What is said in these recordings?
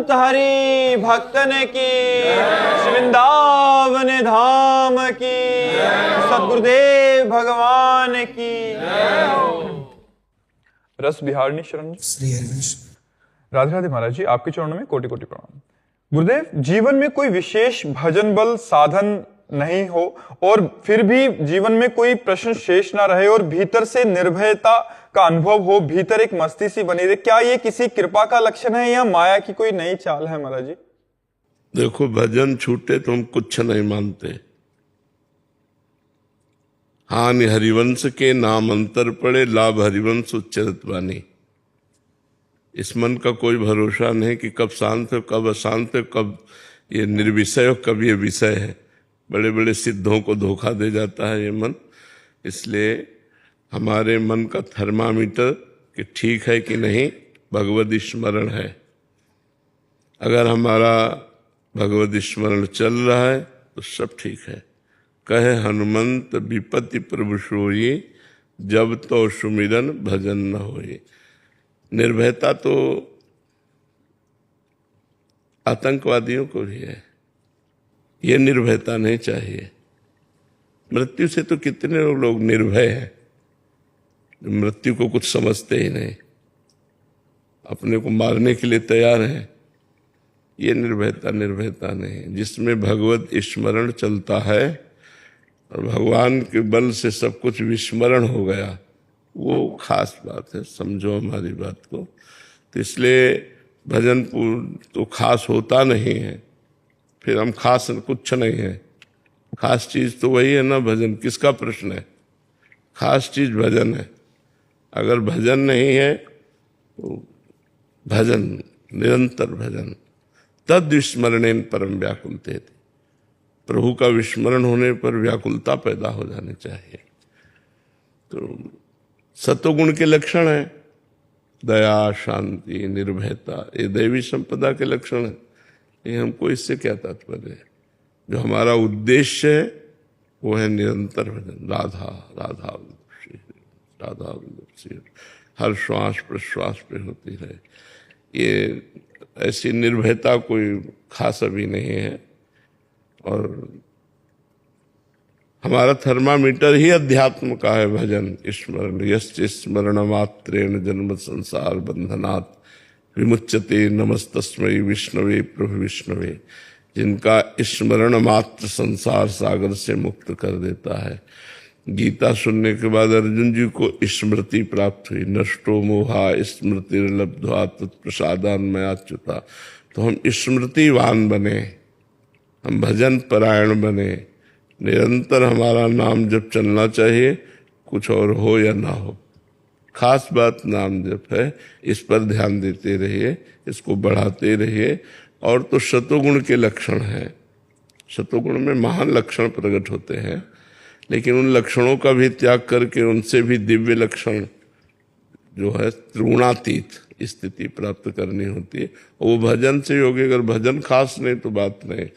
संत हरि भक्तन की, वृंदावन धाम की, सद्गुरुदेव भगवान की। रस बिहारणी शरण श्री हरिवंश। राधे राधे महाराज जी, आपके चरणों में कोटि कोटि प्रणाम। गुरुदेव, जीवन में कोई विशेष भजन बल साधन नहीं हो और फिर भी जीवन में कोई प्रश्न शेष ना रहे और भीतर से निर्भयता का अनुभव हो, भीतर एक मस्ती सी बनी रहे, क्या ये किसी कृपा का लक्षण है या माया की कोई नई चाल है महाराज जी? देखो, भजन छूटे तो हम कुछ नहीं मानते। हानि हरिवंश के नाम अंतर पड़े, लाभ हरिवंश उच्चरत वाणी। इस मन का कोई भरोसा नहीं कि कब शांत है, कब अशांत है, कब ये निर्विषय हो, कब ये विषय है। बड़े बड़े सिद्धों को धोखा दे जाता है ये मन। इसलिए हमारे मन का थर्मामीटर कि ठीक है कि नहीं, भगवद स्मरण है। अगर हमारा भगवद स्मरण चल रहा है तो सब ठीक है। कहे हनुमंत विपत्ति प्रभु सोई, जब तो सुमिरन भजन न होई। निर्भयता तो आतंकवादियों को भी है, ये निर्भयता नहीं चाहिए। मृत्यु से तो कितने लोग निर्भय हैं, मृत्यु को कुछ समझते ही नहीं, अपने को मारने के लिए तैयार हैं। ये निर्भयता नहीं। जिसमें भगवत स्मरण चलता है और भगवान के बल से सब कुछ विस्मरण हो गया, वो खास बात है। समझो हमारी बात को। तो इसलिए भजन तो खास होता नहीं है, फिर हम खास कुछ नहीं है। खास चीज तो वही है ना भजन। किसका प्रश्न है? खास चीज भजन है। अगर भजन नहीं है तो भजन, निरंतर भजन, तद विस्मरणेन परम व्याकुलते थे। प्रभु का विस्मरण होने पर व्याकुलता पैदा हो जानी चाहिए। तो सत्वगुण के लक्षण है दया, शांति, निर्भयता, ये दैवी संपदा के लक्षण है। ये हमको इससे क्या तात्पर्य है? जो हमारा उद्देश्य है वो है निरंतर भजन। राधा राधा राधा हर श्वास प्रश्वास पे होती है। ये ऐसी निर्भयता कोई खास अभी नहीं है। और हमारा थर्मामीटर ही अध्यात्म का है भजन स्मरण। यश्च स्मरण मात्रेण जन्म संसार बंधनात् विमुच्यते, नमस्तस्मै विष्णवे प्रभु विष्णवे। जिनका स्मरण मात्र संसार सागर से मुक्त कर देता है। गीता सुनने के बाद अर्जुन जी को स्मृति प्राप्त हुई। नष्टो मोहा स्मृतिर्लब्ध्वा तत्प्रसादान्मयाच्युता। तो हम स्मृतिवान बने, हम भजन परायण बने। निरंतर हमारा नाम जप चलना चाहिए, कुछ और हो या ना हो। खास बात नाम जप है, इस पर ध्यान देते रहिए, इसको बढ़ाते रहिए। और तो सतोगुण के लक्षण हैं। सतोगुण में महान लक्षण प्रकट होते हैं, लेकिन उन लक्षणों का भी त्याग करके उनसे भी दिव्य लक्षण जो है त्रिगुणातीत स्थिति प्राप्त करनी होती है। वो भजन से होगी। अगर भजन खास नहीं तो बात नहीं।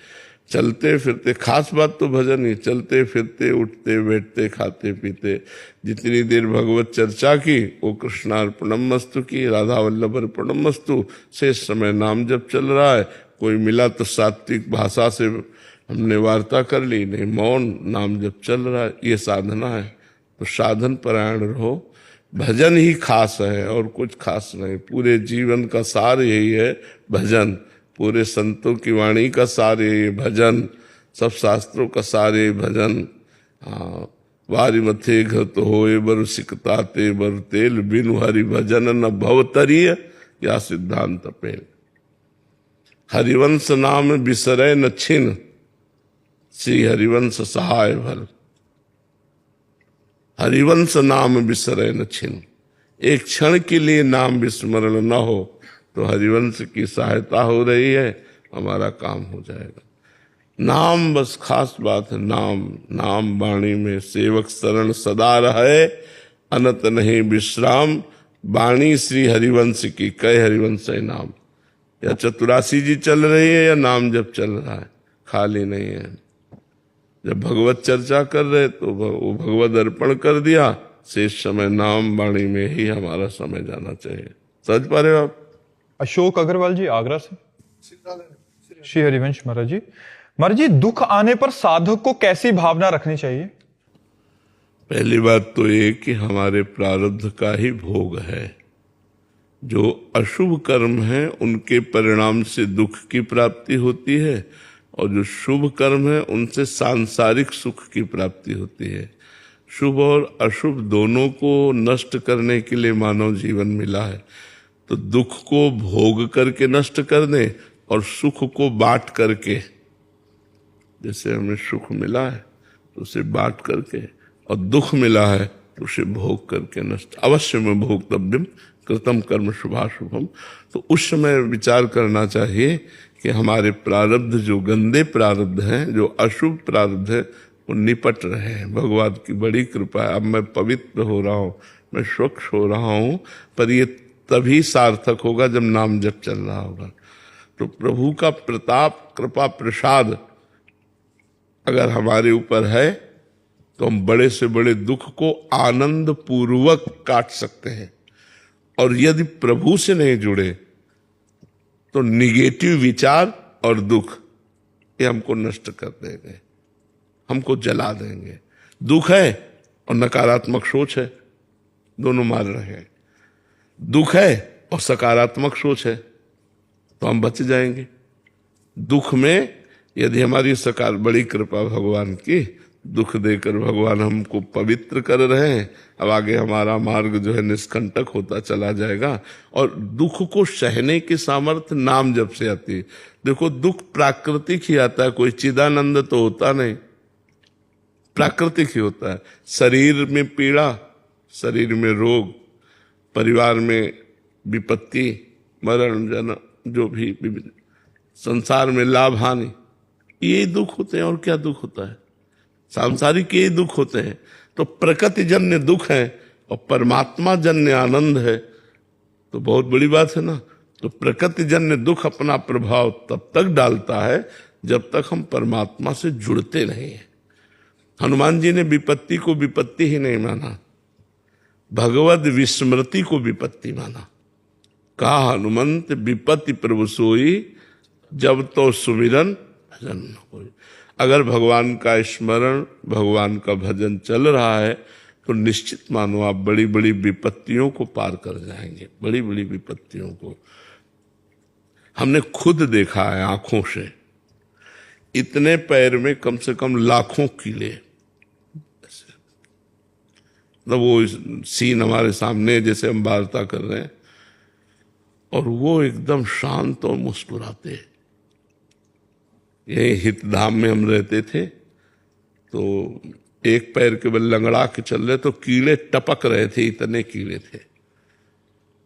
चलते फिरते, खास बात तो भजन ही। चलते फिरते, उठते बैठते, खाते पीते, जितनी देर भगवत चर्चा की वो कृष्णार्पणमस्तु की, राधा वल्लभ अर्पणमस्तु। शेष समय नाम जप चल रहा है। कोई मिला तो सात्विक भाषा से हमने वार्ता कर ली, नहीं मौन नाम जप चल रहा है। ये साधना है। तो साधन परायण रहो। भजन ही खास है और कुछ खास नहीं। पूरे जीवन का सार यही है भजन। पूरे संतों की वाणी का सार यही भजन। सब शास्त्रों का सार यही भजन। वारी मथे घत होए बर सिकताते बर तेल, बिनु हरि भजन न भवतरीय, या सिद्धांत पेल। हरिवंश नाम बिसरै न छिन, श्री हरिवंश सहाय भल। हरिवंश नाम बिसरै न छिन। एक क्षण के लिए नाम विस्मरण न हो तो हरिवंश की सहायता हो रही है, हमारा काम हो जाएगा। नाम बस खास बात है। नाम नाम वाणी में सेवक शरण सदा रहे, अनत नहीं विश्राम। वाणी श्री हरिवंश की, कई हरिवंश है नाम। या चतुरासी जी चल रही है या नाम जब चल रहा है, खाली नहीं है। जब भगवत चर्चा कर रहे तो वो भगवत अर्पण कर दिया। शेष समय नाम वाणी में ही हमारा समय जाना चाहिए। समझ पा रहे हो आप? अशोक अग्रवाल जी आगरा से। श्री हरिवंश महाराज जी दुख आने पर साधक को कैसी भावना रखनी चाहिए? पहली बात तो ये कि हमारे प्रारब्ध का ही भोग है। जो अशुभ कर्म है उनके परिणाम से दुख की प्राप्ति होती है, और जो शुभ कर्म है उनसे सांसारिक सुख की प्राप्ति होती है। शुभ और अशुभ दोनों को नष्ट करने के लिए मानव जीवन मिला है। तो दुख को भोग करके नष्ट कर दें और सुख को बांट करके, जैसे हमें सुख मिला है तो उसे बांट करके, और दुख मिला है तो उसे भोग करके नष्ट। अवश्य में भोक्तव्यम कृतम कर्म शुभाशुभम। तो उस समय विचार करना चाहिए कि हमारे प्रारब्ध जो गंदे प्रारब्ध हैं, जो अशुभ प्रारब्ध है, वो निपट रहे हैं। भगवान की बड़ी कृपा है, अब मैं पवित्र हो रहा हूँ, मैं स्वच्छ हो रहा हूँ। पर ये तभी सार्थक होगा जब नाम जप चल रहा होगा। तो प्रभु का प्रताप, कृपा, प्रसाद अगर हमारे ऊपर है तो हम बड़े से बड़े दुख को आनंद पूर्वक काट सकते हैं। और यदि प्रभु से नहीं जुड़े तो निगेटिव विचार और दुख ये हमको नष्ट कर देंगे, हमको जला देंगे। दुख है और नकारात्मक सोच है, दोनों मार रहे हैं। दुख है और सकारात्मक सोच है तो हम बच जाएंगे। दुख में यदि हमारी बड़ी कृपा भगवान की, दुख देकर भगवान हमको पवित्र कर रहे हैं। अब आगे हमारा मार्ग जो है निष्कंटक होता चला जाएगा। और दुख को सहने की सामर्थ्य नाम जप से आती है। देखो, दुख प्राकृतिक ही आता है, कोई चिदानंद तो होता नहीं, प्राकृतिक ही होता है। शरीर में पीड़ा, शरीर में रोग, परिवार में विपत्ति, मरण, जन्म, जो भी संसार में लाभ हानि, ये दुख होते हैं। और क्या दुख होता है? सांसारिक ये दुख होते हैं। तो प्रकृति जन्य दुख है और परमात्मा जन्य आनंद है, तो बहुत बड़ी बात है ना। तो प्रकृति जन्य दुख अपना प्रभाव तब तक डालता है जब तक हम परमात्मा से जुड़ते नहीं हैं। हनुमान जी ने विपत्ति को विपत्ति ही नहीं माना, भगवद विस्मृति को विपत्ति माना। कहा हनुमंत विपत्ति प्रभु सोई, जब तो सुमिरन भजन न होई। अगर भगवान का स्मरण, भगवान का भजन चल रहा है तो निश्चित मानो आप बड़ी बड़ी विपत्तियों को पार कर जाएंगे, बड़ी बड़ी विपत्तियों को। हमने खुद देखा है आंखों से, इतने पैर में कम से कम लाखों कीड़े। मतलब वो सीन हमारे सामने जैसे हम वार्ता कर रहे हैं और वो एकदम शांत और मुस्कुराते हैं। यही हितधाम में हम रहते थे तो एक पैर के बल लंगड़ा के चल रहे तो कीड़े टपक रहे थे, इतने कीड़े थे,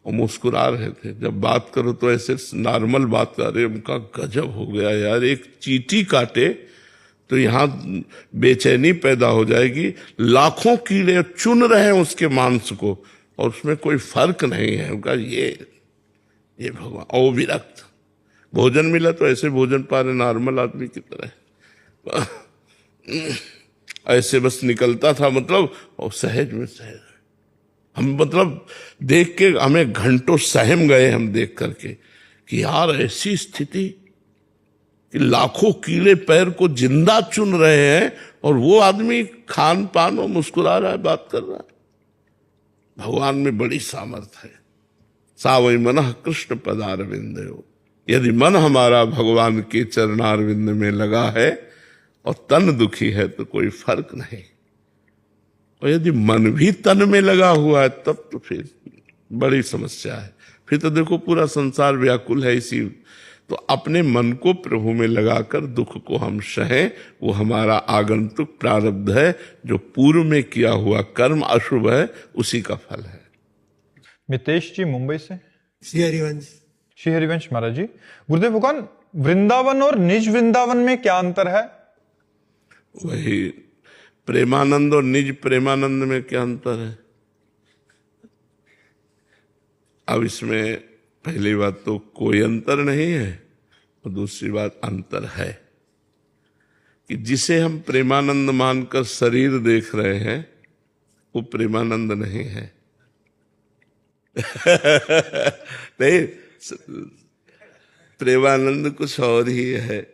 और मुस्कुरा रहे थे। जब बात करो तो ऐसे नॉर्मल बात कर रहे, उनका गजब हो गया यार। एक चींटी काटे तो यहाँ बेचैनी पैदा हो जाएगी, लाखों कीड़े चुन रहे हैं उसके मांस को और उसमें कोई फर्क नहीं है। उनका ये भगवान। और विरक्त भोजन मिला तो ऐसे भोजन पा रहे नॉर्मल आदमी की तरह, ऐसे बस निकलता था, मतलब और सहज में सहज। हम मतलब देख के हमें घंटों सहम गए हम देख करके कि यार ऐसी स्थिति कि लाखों कीड़े पैर को जिंदा चुन रहे हैं और वो आदमी खान पान और मुस्कुरा रहा है, बात कर रहा है। भगवान में बड़ी सामर्थ्य है। सावई मनः कृष्ण पदारविंदयो। यदि मन हमारा भगवान के चरणारविंद में लगा है और तन दुखी है तो कोई फर्क नहीं, और यदि मन भी तन में लगा हुआ है तब तो फिर बड़ी समस्या है। फिर तो देखो पूरा संसार व्याकुल है इसी। तो अपने मन को प्रभु में लगाकर दुख को हम सहें, वो हमारा आगंतुक प्रारब्ध है, जो पूर्व में किया हुआ कर्म अशुभ है उसी का फल है। मितेश जी मुंबई से। श्री हरिवंश महाराज जी, गुरुदेव भगवान, वृंदावन और निज वृंदावन में क्या अंतर है? वही प्रेमानंद और निज प्रेमानंद में क्या अंतर है? अब इसमें पहली बात तो कोई अंतर नहीं है, और दूसरी बात अंतर है कि जिसे हम प्रेमानंद मानकर शरीर देख रहे हैं वो प्रेमानंद नहीं है। नहीं, प्रेमानंद कुछ और ही है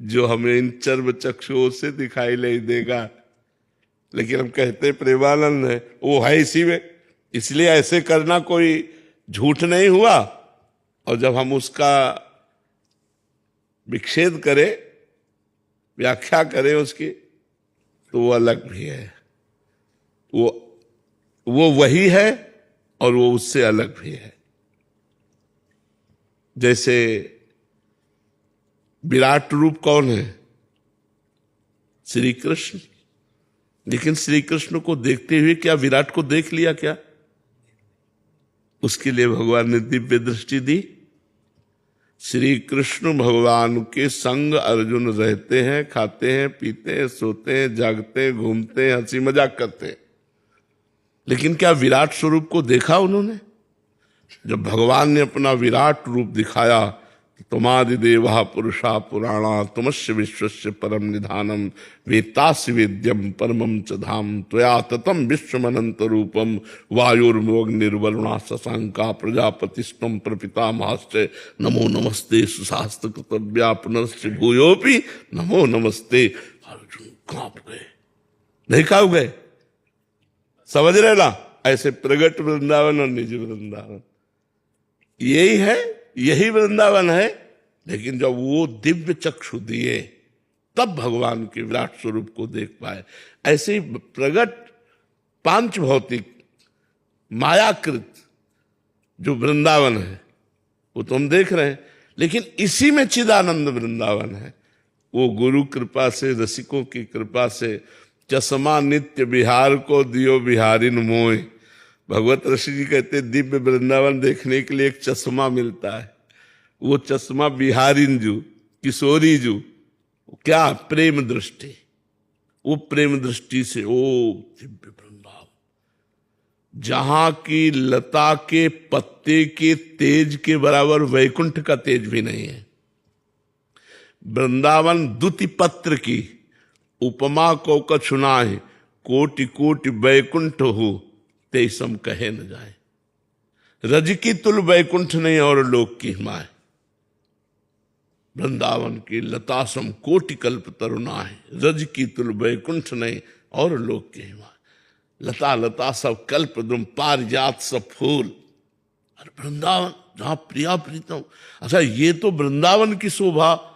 जो हमें इन चर्म चक्षुओं से दिखाई नहीं देगा, लेकिन हम कहते हैं प्रेमानंद है, वो है इसी में। इसलिए ऐसे करना कोई झूठ नहीं हुआ। और जब हम उसका विच्छेद करें, व्याख्या करें उसकी, तो वो अलग भी है। वो वही है और वो उससे अलग भी है। जैसे विराट रूप कौन है? श्री कृष्ण। लेकिन श्री कृष्ण को देखते हुए क्या विराट को देख लिया क्या? उसके लिए भगवान ने दिव्य दृष्टि दी। श्री कृष्ण भगवान के संग अर्जुन रहते हैं, खाते हैं, पीते हैं, सोते हैं, जागते हैं, घूमते हैं, हंसी मजाक करते हैं। लेकिन क्या विराट स्वरूप को देखा उन्होंने? जब भगवान ने अपना विराट रूप दिखाया, तुमादि देवा पुरुषा पुराणा तुमस्य विश्वस्य परम निधानम वेत्तासि वेद्यम परमम च धाम त्वया ततम विश्वमनंत रूपम वायुर्मोग्निर्वरुणा शशांका प्रजापतिस्त्वं प्रपितामहश्च नमो नमस्ते सुशास्त्र कृतव्या पुनश्च भूयोपि नमो नमस्ते। अर्जुन कांप गए। नहीं कांप गए? समझ रहे ना? ऐसे प्रगट वृंदावन और निज वृंदावन यही है, यही वृंदावन है। लेकिन जब वो दिव्य चक्षु दिए तब भगवान के विराट स्वरूप को देख पाए। ऐसे ही प्रगट पांच भौतिक मायाकृत जो वृंदावन है वो तो हम देख रहे हैं, लेकिन इसी में चिदानंद वृंदावन है। वो गुरु कृपा से, रसिकों की कृपा से चश्मा नित्य बिहार को दियो बिहारिन मोय। भगवत ऋषि जी कहते दिव्य वृंदावन देखने के लिए एक चश्मा मिलता है। वो चश्मा बिहारिन जू, किशोरी जू, क्या प्रेम दृष्टि। वो प्रेम दृष्टि से ओ दिव्य वृंदावन, जहां की लता के पत्ते के तेज के बराबर वैकुंठ का तेज भी नहीं है। वृंदावन दुति पत्र की उपमा को कछुनाए, कोटि कोटि वैकुंठ हो तेसम कहे न जाए। रज की तुल वैकुंठ नहीं और लोक की हिमाय। वृंदावन की लता सम कोटि कल्प तरुणाए, रज की तुल वैकुंठ नहीं और लोक की हिमाय। लता लता सब कल्प द्रुम पारिजात सब फूल, और वृंदावन जहां प्रिया प्रीतम। अच्छा, ये तो वृंदावन की शोभा,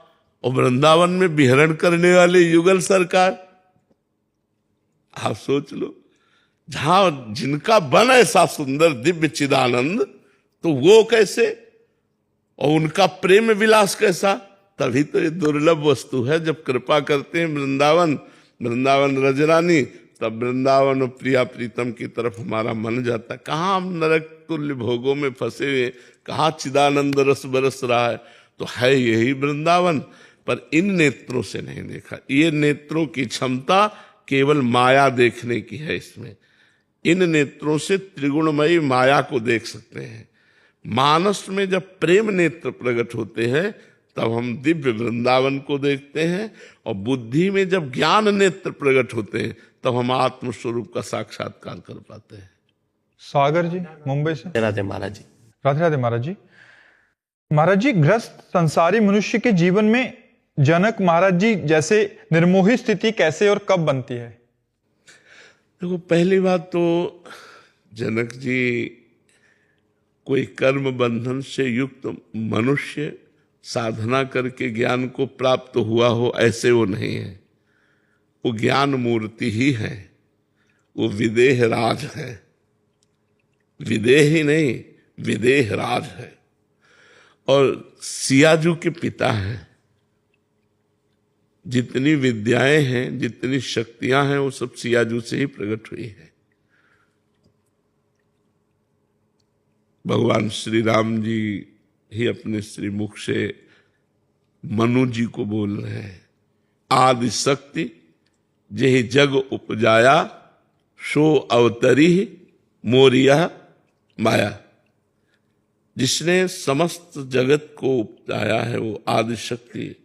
और वृंदावन में विहरण करने वाले युगल सरकार। आप सोच लो, जहां जिनका बन ऐसा सुंदर दिव्य चिदानंद, तो वो कैसे, और उनका प्रेम विलास कैसा। तभी तो ये दुर्लभ वस्तु है। जब कृपा करते हैं वृंदावन रजरानी, तब वृंदावन और प्रिया प्रीतम की तरफ हमारा मन जाता है। कहाँ हम नरक तुल्य भोगों में फंसे हुए, कहाँ चिदानंद रस बरस रहा है। तो है यही वृंदावन, पर इन नेत्रों से नहीं देखा। ये नेत्रों की क्षमता केवल माया देखने की है। इसमें इन नेत्रों से त्रिगुणमयी माया को देख सकते हैं। मानस में जब प्रेम नेत्र प्रकट होते हैं तब हम दिव्य वृंदावन को देखते हैं, और बुद्धि में जब ज्ञान नेत्र प्रकट होते हैं तब हम आत्म स्वरूप का साक्षात्कार कर पाते हैं। सागर जी मुंबई से। राधे महाराज जी। राधे राधे महाराज जी। महाराज जी, ग्रस्त संसारी मनुष्य के जीवन में जनक महाराज जी जैसे निर्मोही स्थिति कैसे और कब बनती है? देखो, पहली बात तो जनक जी कोई कर्म बंधन से युक्त मनुष्य साधना करके ज्ञान को प्राप्त हुआ हो, ऐसे वो नहीं है। वो ज्ञान मूर्ति ही है। वो विदेह राज है। विदेह ही नहीं, विदेह राज है। और सियाजू के पिता हैं। जितनी विद्याएं हैं, जितनी शक्तियां हैं, वो सब सियाजू से ही प्रकट हुई है। भगवान श्री राम जी ही अपने श्रीमुख से मनु जी को बोल रहे हैं, आदि शक्ति जेहि जग उपजाया, सो अवतरी मोरिया माया। जिसने समस्त जगत को उपजाया है वो आदि शक्ति।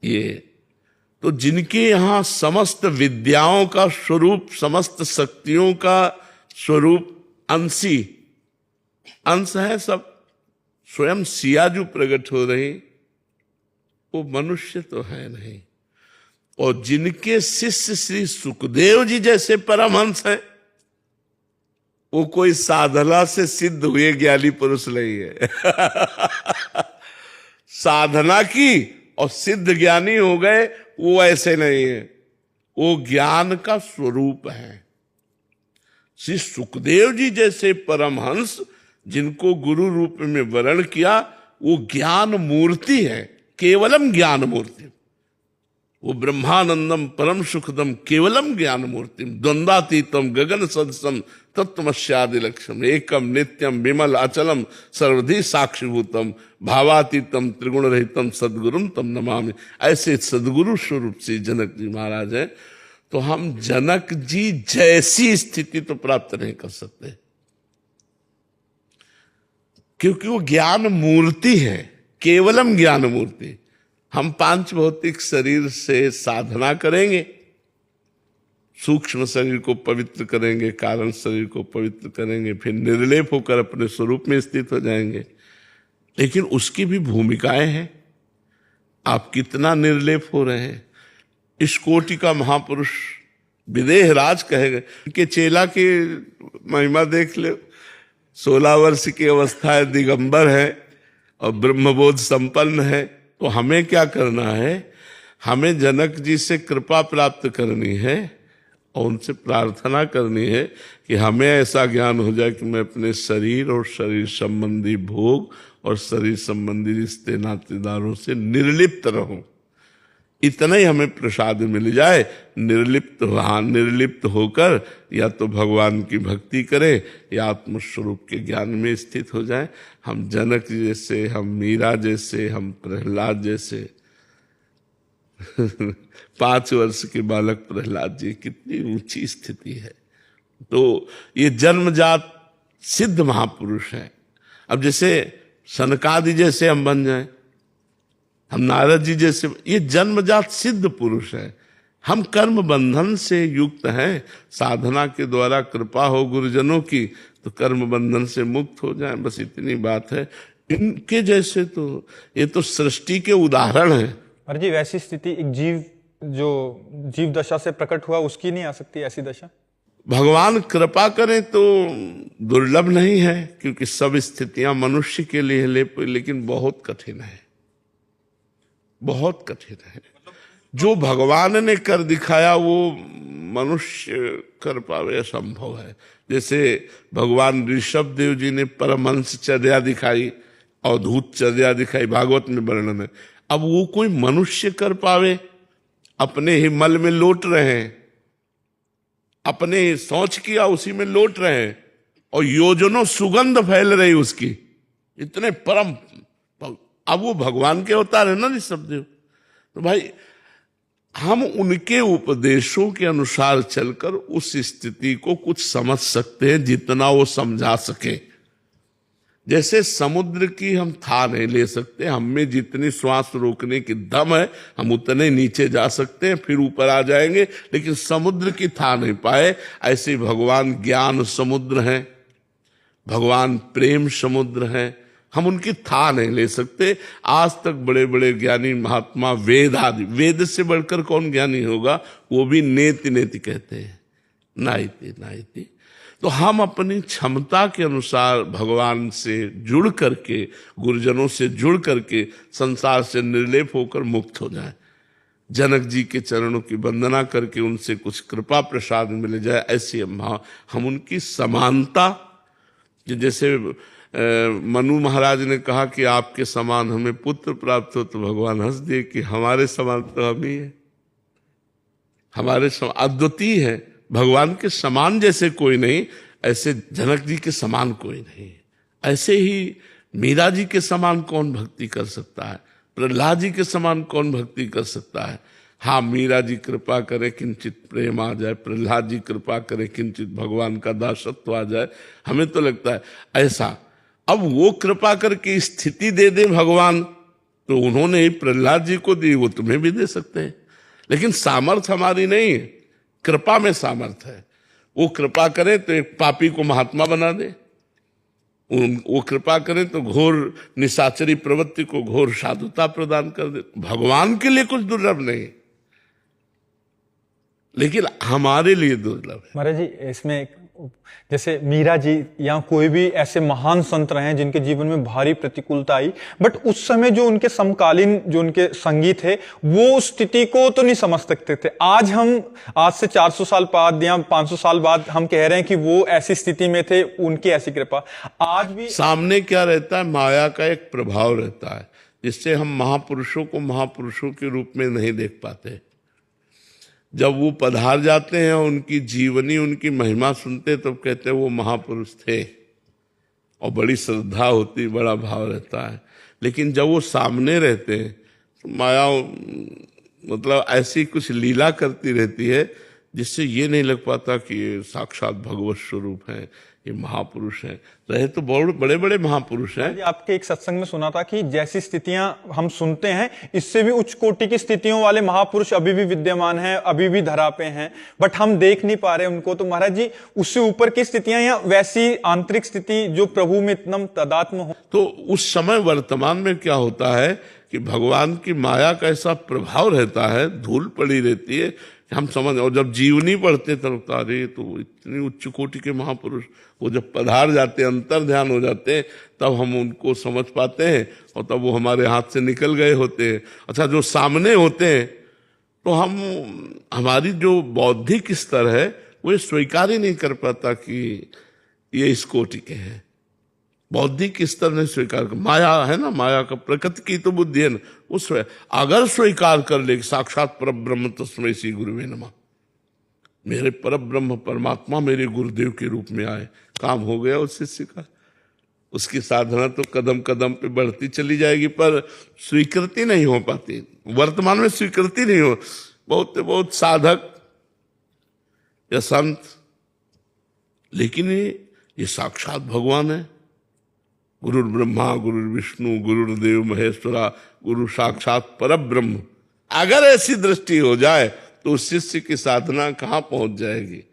ये तो जिनके यहाँ समस्त विद्याओं का स्वरूप, समस्त शक्तियों का स्वरूप अंश है, सब स्वयं सिया जो प्रकट हो रही वो मनुष्य तो है नहीं, और जिनके शिष्य श्री सुखदेव जी जैसे परमहंस हैं वो कोई साधना से सिद्ध हुए ज्ञानी पुरुष नहीं है। साधना की और सिद्ध ज्ञानी हो गए वो ऐसे नहीं है, वो ज्ञान का स्वरूप है। श्री सुखदेव जी जैसे परमहंस जिनको गुरु रूप में वर्ण किया वो ज्ञान मूर्ति है, केवलम ज्ञान मूर्ति। वो ब्रह्मानंदम परम सुखदम केवलम ज्ञान मूर्ति, द्वंद्वातीतम गगन सदसम तत्वमस्यादि लक्ष्यम एकम नित्यम विमल अचलम सर्वधि साक्षिभूतम भावातीतम त्रिगुण रहितम सदगुरुम तम नमामि। ऐसे सदगुरु स्वरूप से जनक जी महाराज हैं, तो हम जनक जी जैसी स्थिति तो प्राप्त नहीं कर सकते, क्योंकि वो ज्ञान मूर्ति है, केवलम ज्ञान मूर्ति। हम पांच भौतिक शरीर से साधना करेंगे, सूक्ष्म शरीर को पवित्र करेंगे, कारण शरीर को पवित्र करेंगे, फिर निर्लेप होकर अपने स्वरूप में स्थित हो जाएंगे। लेकिन उसकी भी भूमिकाएं हैं, आप कितना निर्लेप हो रहे हैं। इस कोटि का महापुरुष विदेह राज कहे गए कि चेला की महिमा देख ले, 16 वर्ष की अवस्था है, दिगंबर है और ब्रह्मबोध संपन्न है। तो हमें क्या करना है, हमें जनक जी से कृपा प्राप्त करनी है और उनसे प्रार्थना करनी है कि हमें ऐसा ज्ञान हो जाए कि मैं अपने शरीर और शरीर संबंधी भोग और शरीर संबंधी रिश्ते नातेदारों से निर्लिप्त रहूं। इतना ही हमें प्रसाद मिल जाए, निर्लिप्त होकर या तो भगवान की भक्ति करें या आत्मस्वरूप के ज्ञान में स्थित हो जाए। हम जनक जी जैसे, हम मीरा जैसे, हम प्रहलाद जैसे 5 वर्ष के बालक प्रहलाद जी, कितनी ऊंची स्थिति है। तो ये जन्मजात सिद्ध महापुरुष है। अब जैसे सनकादि जैसे हम बन जाएं, हम नारद जी जैसे, ये जन्मजात सिद्ध पुरुष है। हम कर्म बंधन से युक्त हैं, साधना के द्वारा कृपा हो गुरुजनों की तो कर्म बंधन से मुक्त हो जाएं, बस इतनी बात है। इनके जैसे तो ये तो सृष्टि के उदाहरण हैं। अरे जी, वैसी स्थिति एक जीव जो जीव दशा से प्रकट हुआ उसकी नहीं आ सकती ऐसी दशा? भगवान कृपा करें तो दुर्लभ नहीं है, क्योंकि सब स्थितियां मनुष्य के लिए लेकिन बहुत कठिन है, बहुत कठिन है। जो भगवान ने कर दिखाया वो मनुष्य कर पावे असंभव है। जैसे भगवान ऋषभ देव जी ने परमहंसचर्या दिखाई, अवधूतचर्या दिखाई, भागवत में वर्णन है। अब वो कोई मनुष्य कर पावे? अपने ही मल में लौट रहे हैं, अपने सोच किया उसी में लौट रहे हैं और योजनों सुगंध फैल रही उसकी, इतने परम। अब वो भगवान के अवतार है ना ऋषभ देव। तो भाई हम उनके उपदेशों के अनुसार चलकर उस स्थिति को कुछ समझ सकते हैं जितना वो समझा सके। जैसे समुद्र की हम था नहीं ले सकते, हम में जितनी श्वास रोकने की दम है हम उतने नीचे जा सकते हैं, फिर ऊपर आ जाएंगे, लेकिन समुद्र की था नहीं पाए। ऐसे भगवान ज्ञान समुद्र हैं, भगवान प्रेम समुद्र हैं, हम उनकी था नहीं ले सकते। आज तक बड़े बड़े ज्ञानी महात्मा वेद आदि, वेद से बढ़कर कौन ज्ञानी होगा, वो भी नेति नेति कहते हैं, नाइति नाइति। तो हम अपनी क्षमता के अनुसार भगवान से जुड़ करके, गुरुजनों से जुड़ करके संसार से निर्लेप होकर मुक्त हो जाए, जनक जी के चरणों की वंदना करके उनसे कुछ कृपा प्रसाद मिल जाए। ऐसी हम उनकी समानता, जैसे मनु महाराज ने कहा कि आपके समान हमें पुत्र प्राप्त हो, तो भगवान हंस दिए कि हमारे समान तो हम ही है, हमारे समान अद्वितीय है, भगवान के समान जैसे कोई नहीं, ऐसे जनक जी के समान कोई नहीं। ऐसे ही मीरा जी के समान कौन भक्ति कर सकता है, प्रहलाद जी के समान कौन भक्ति कर सकता है। हाँ, मीरा जी कृपा करे किंचित प्रेम आ जाए, प्रहलाद जी कृपा करे किंचित भगवान का दासत्व आ जाए, हमें तो लगता है ऐसा। अब वो कृपा करके स्थिति दे दे भगवान, तो उन्होंने प्रहलाद जी को दी, वो तुम्हें भी दे सकते हैं, लेकिन सामर्थ हमारी नहीं है, कृपा में सामर्थ है। वो कृपा करे तो एक पापी को महात्मा बना दे, वो कृपा करें तो घोर निशाचरी प्रवृत्ति को घोर साधुता प्रदान कर दे। भगवान के लिए कुछ दुर्लभ नहीं, लेकिन हमारे लिए दुर्लभ है। महाराज जी, इसमें जैसे मीरा जी या कोई भी ऐसे महान संत रहे हैं जिनके जीवन में भारी प्रतिकूलता आई, बट उस समय जो उनके समकालीन जो उनके संगी थे वो उस स्थिति को तो नहीं समझ सकते थे। आज से 400 साल बाद या 500 साल बाद हम कह रहे हैं कि वो ऐसी स्थिति में थे, उनकी ऐसी कृपा आज भी। सामने क्या रहता है, माया का एक प्रभाव रहता है जिससे हम महापुरुषों को महापुरुषों के रूप में नहीं देख पाते। जब वो पधार जाते हैं, उनकी जीवनी, उनकी महिमा सुनते तब कहते हैं वो महापुरुष थे, और बड़ी श्रद्धा होती, बड़ा भाव रहता है। लेकिन जब वो सामने रहते हैं तो माया मतलब ऐसी कुछ लीला करती रहती है जिससे ये नहीं लग पाता कि ये साक्षात भगवत स्वरूप हैं, ये महापुरुष हैं। रहे तो बहुत बड़े बड़े महापुरुष हैं। आपके एक सत्संग में सुना था कि जैसी स्थितियां हम सुनते हैं इससे भी उच्च कोटि की स्थितियों वाले महापुरुष अभी भी विद्यमान हैं, अभी भी धरा पे हैं, बट हम देख नहीं पा रहे उनको। तो महाराज जी, उससे ऊपर की स्थितियां या वैसी आंतरिक स्थिति जो प्रभु में इतना तादात्म्य हो। तो उस समय वर्तमान में क्या होता है कि भगवान की माया का ऐसा प्रभाव रहता है, धूल पड़ी रहती है, हम समझ। और जब जीवनी पढ़ते तब लगता है अरे तो इतनी उच्च कोटि के महापुरुष, वो जब पधार जाते, अंतर ध्यान हो जाते हैं, तब हम उनको समझ पाते हैं और तब वो हमारे हाथ से निकल गए होते हैं। अच्छा, जो सामने होते हैं तो हमारी जो बौद्धिक स्तर है वो स्वीकार ही नहीं कर पाता कि ये इस कोटि के हैं। बौद्धिक स्तर ने स्वीकार कर, माया है ना, माया का प्रकृति की तो बुद्धि है ना, उस अगर स्वीकार कर ले साक्षात परब्रह्म तस्मै श्री गुरुवे नमः, मेरे परब्रह्म परमात्मा मेरे गुरुदेव के रूप में आए, काम हो गया उस शिष्य का। उसकी साधना तो कदम कदम पे बढ़ती चली जाएगी, पर स्वीकृति नहीं हो पाती। वर्तमान में स्वीकृति नहीं हो, बहुत साधक या संत, लेकिन ये साक्षात भगवान है। गुरु ब्रह्मा गुरु विष्णु गुरुदेव महेश्वरा, गुरु साक्षात परब्रह्म। अगर ऐसी दृष्टि हो जाए तो उस शिष्य की साधना कहाँ पहुंच जाएगी,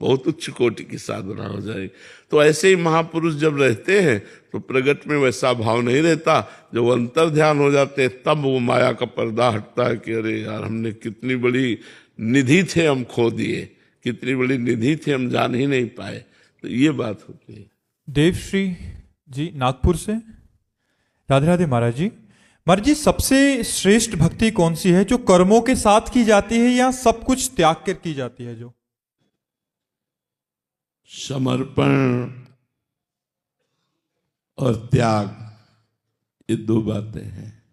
बहुत उच्च कोटि की साधना हो जाएगी। तो ऐसे ही महापुरुष जब रहते हैं तो प्रगट में वैसा भाव नहीं रहता। जब अंतर ध्यान हो जाते हैं तब वो माया का पर्दा हटता है कि अरे यार, हमने कितनी बड़ी निधि थे हम खो दिए, कितनी बड़ी निधि थे हम जान ही नहीं पाए। तो ये बात होती है। देवश्री जी नागपुर से। राधे राधे महाराज जी। महाराज जी, सबसे श्रेष्ठ भक्ति कौन सी है, जो कर्मों के साथ की जाती है या सब कुछ त्याग कर की जाती है? जो समर्पण और त्याग, ये दो बातें हैं।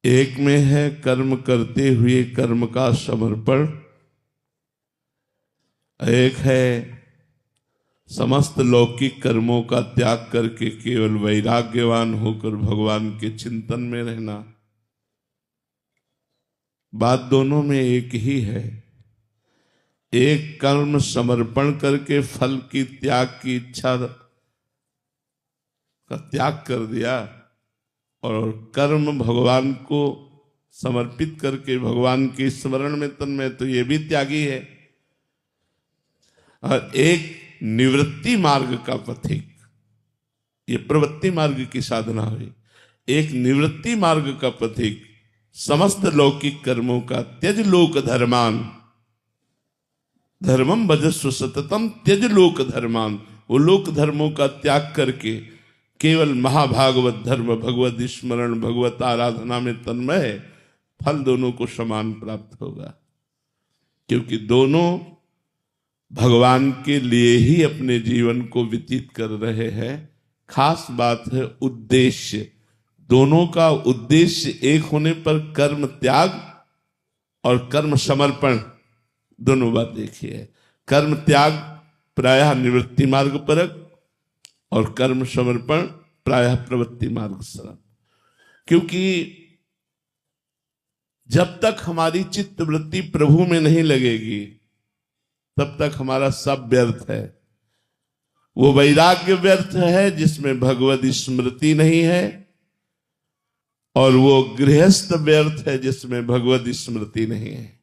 एक में है कर्म करते हुए कर्म का समर्पण, एक है समस्त लौकिक कर्मों का त्याग करके केवल वैराग्यवान होकर भगवान के चिंतन में रहना। बात दोनों में एक ही है। एक कर्म समर्पण करके फल की त्याग की इच्छा का त्याग कर दिया, और कर्म भगवान को समर्पित करके भगवान के स्मरण में तन्मय, तो ये भी त्यागी है। और एक निवृत्ति मार्ग का पथिक, ये प्रवृत्ति मार्ग की साधना हुई। एक निवृत्ति मार्ग का पथिक समस्त लौकिक कर्मों का त्यज लोक धर्मान, धर्मम भजस्व सततम त्यज लोक धर्मान, वो लोक धर्मों का त्याग करके केवल महाभागवत धर्म, भगवत स्मरण, भगवत आराधना में तन्मय, फल दोनों को समान प्राप्त होगा, क्योंकि दोनों भगवान के लिए ही अपने जीवन को व्यतीत कर रहे हैं। खास बात है उद्देश्य, दोनों का उद्देश्य एक होने पर कर्म त्याग और कर्म समर्पण दोनों बात एक ही है। कर्म त्याग प्रायः निवृत्ति मार्ग परक और कर्म समर्पण प्रायः प्रवृत्ति मार्ग सरल। क्योंकि जब तक हमारी चित्त वृत्ति प्रभु में नहीं लगेगी तब तक हमारा सब व्यर्थ है। वो वैराग्य व्यर्थ है जिसमें भगवत स्मृति नहीं है, और वो गृहस्थ व्यर्थ है जिसमें भगवत स्मृति नहीं है।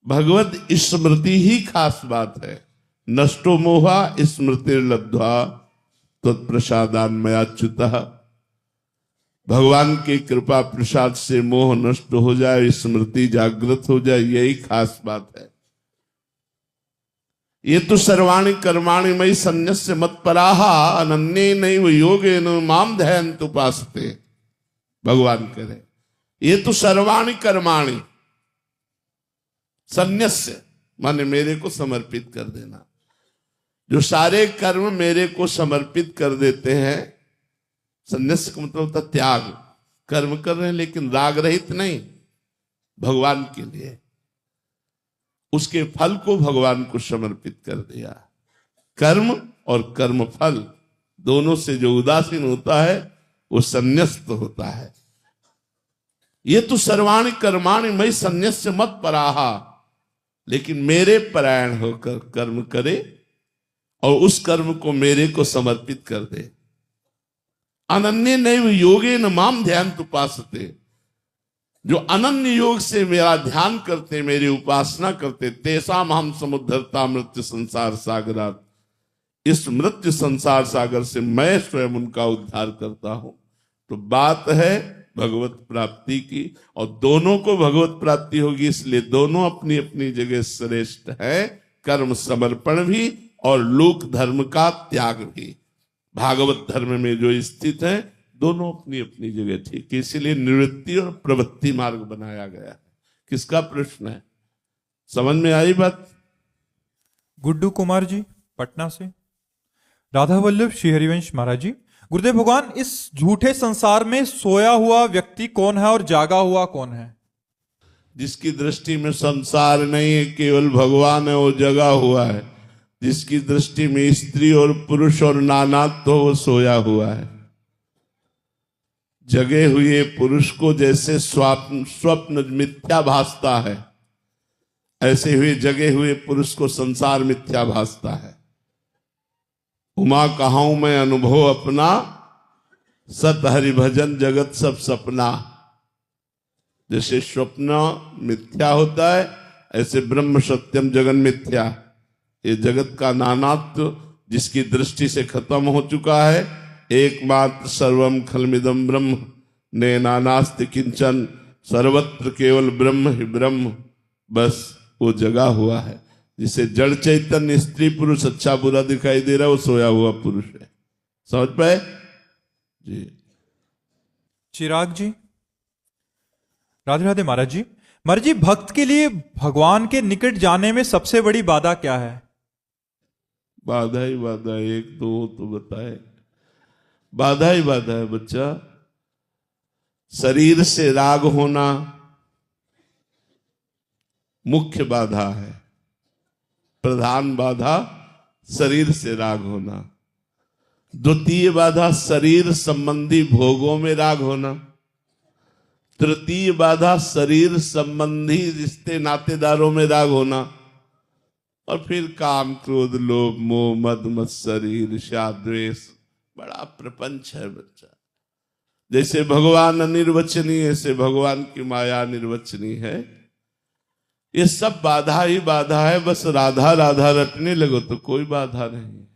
भगवत स्मृति ही खास बात है। नष्टो मोहा स्मृतिर्लब्ध्वा तत्प्रसादान्मयाच्युतः। भगवान की कृपा प्रसाद से मोह नष्ट हो जाए, स्मृति जागृत हो जाए, यही खास बात है। ये तो सर्वाणि कर्माणि मयि सन्न्यस्य मत्पराः अनन्ये नैव योगेन माम ध्यायन्त उपासते। भगवान करे ये तो सर्वाणि कर्माणि सन्न्यस्य माने मेरे को समर्पित कर देना। जो सारे कर्म मेरे को समर्पित कर देते हैं, सन्यास का मतलब होता त्याग। कर्म कर रहे हैं लेकिन राग रहित नहीं, भगवान के लिए, उसके फल को भगवान को समर्पित कर दिया। कर्म और कर्म फल दोनों से जो उदासीन होता है वो संन्यस्त होता है। ये तो सर्वाणि कर्माणि मयि सन्न्यस्य मत्पराः, लेकिन मेरे परायण होकर कर्म करे और उस कर्म को मेरे को समर्पित कर दे। अनन्य नैव योगेन माम ध्यायन्त उपासते। जो अनन्य योग से मेरा ध्यान करते, मेरी उपासना करते, तेषाम हम समुद्धरता मृत्यु संसार सागरात्। इस मृत्यु संसार सागर से मैं स्वयं उनका उद्धार करता हूं। तो बात है भगवत प्राप्ति की, और दोनों को भगवत प्राप्ति होगी, इसलिए दोनों अपनी अपनी जगह श्रेष्ठ है। कर्म समर्पण भी और लोक धर्म का त्याग भी। भागवत धर्म में जो स्थित है दोनों अपनी अपनी जगह ठीक है, इसीलिए निवृत्ति और प्रवृत्ति मार्ग बनाया गया है। किसका प्रश्न है, समझ में आई बात? गुड्डू कुमार जी पटना से। राधा वल्लभ श्री हरिवंश महाराज जी, गुरुदेव भगवान, इस झूठे संसार में सोया हुआ व्यक्ति कौन है और जागा हुआ कौन है? जिसकी दृष्टि में संसार नहीं है, केवल भगवान है, वो जगा हुआ है। जिसकी दृष्टि में स्त्री और पुरुष और नानात्व तो वो सोया हुआ है। जगे हुए पुरुष को जैसे स्वप्न मिथ्या भासता है, ऐसे हुए जगे हुए पुरुष को संसार मिथ्या भासता है। उमा कहाऊं मैं अनुभव अपना, सत हरि भजन जगत सब सपना। जैसे स्वप्न मिथ्या होता है, ऐसे ब्रह्म सत्यम जगन मिथ्या। ये जगत का नानात्व जिसकी दृष्टि से खत्म हो चुका है, एकमात्र सर्वम खलमिदम ब्रह्म ने नानास्ति किंचन, सर्वत्र केवल ब्रह्म ही ब्रह्म, बस वो जगा हुआ है। जिसे जड़ चैतन्य स्त्री पुरुष अच्छा बुरा दिखाई दे रहा है, वो सोया हुआ पुरुष है। समझ पाए जी? चिराग जी, राधे राधे महाराज जी। महाराज जी, भक्त के लिए भगवान के निकट जाने में सबसे बड़ी बाधा क्या है? बाधा ही बाधा है, एक दो तो बताए। बाधा ही बाधा है बच्चा। शरीर से राग होना मुख्य बाधा है, प्रधान बाधा शरीर से राग होना। द्वितीय बाधा शरीर संबंधी भोगों में राग होना। तृतीय बाधा शरीर संबंधी रिश्ते नातेदारों में राग होना। और फिर काम क्रोध लोभ मोह मद मत्सर ईर्ष्या द्वेष, बड़ा प्रपंच है बच्चा। जैसे भगवान अनिर्वचनीय, ऐसे भगवान की माया निर्वचनीय है। ये सब बाधा ही बाधा है। बस राधा राधा रटने लगो तो कोई बाधा नहीं है।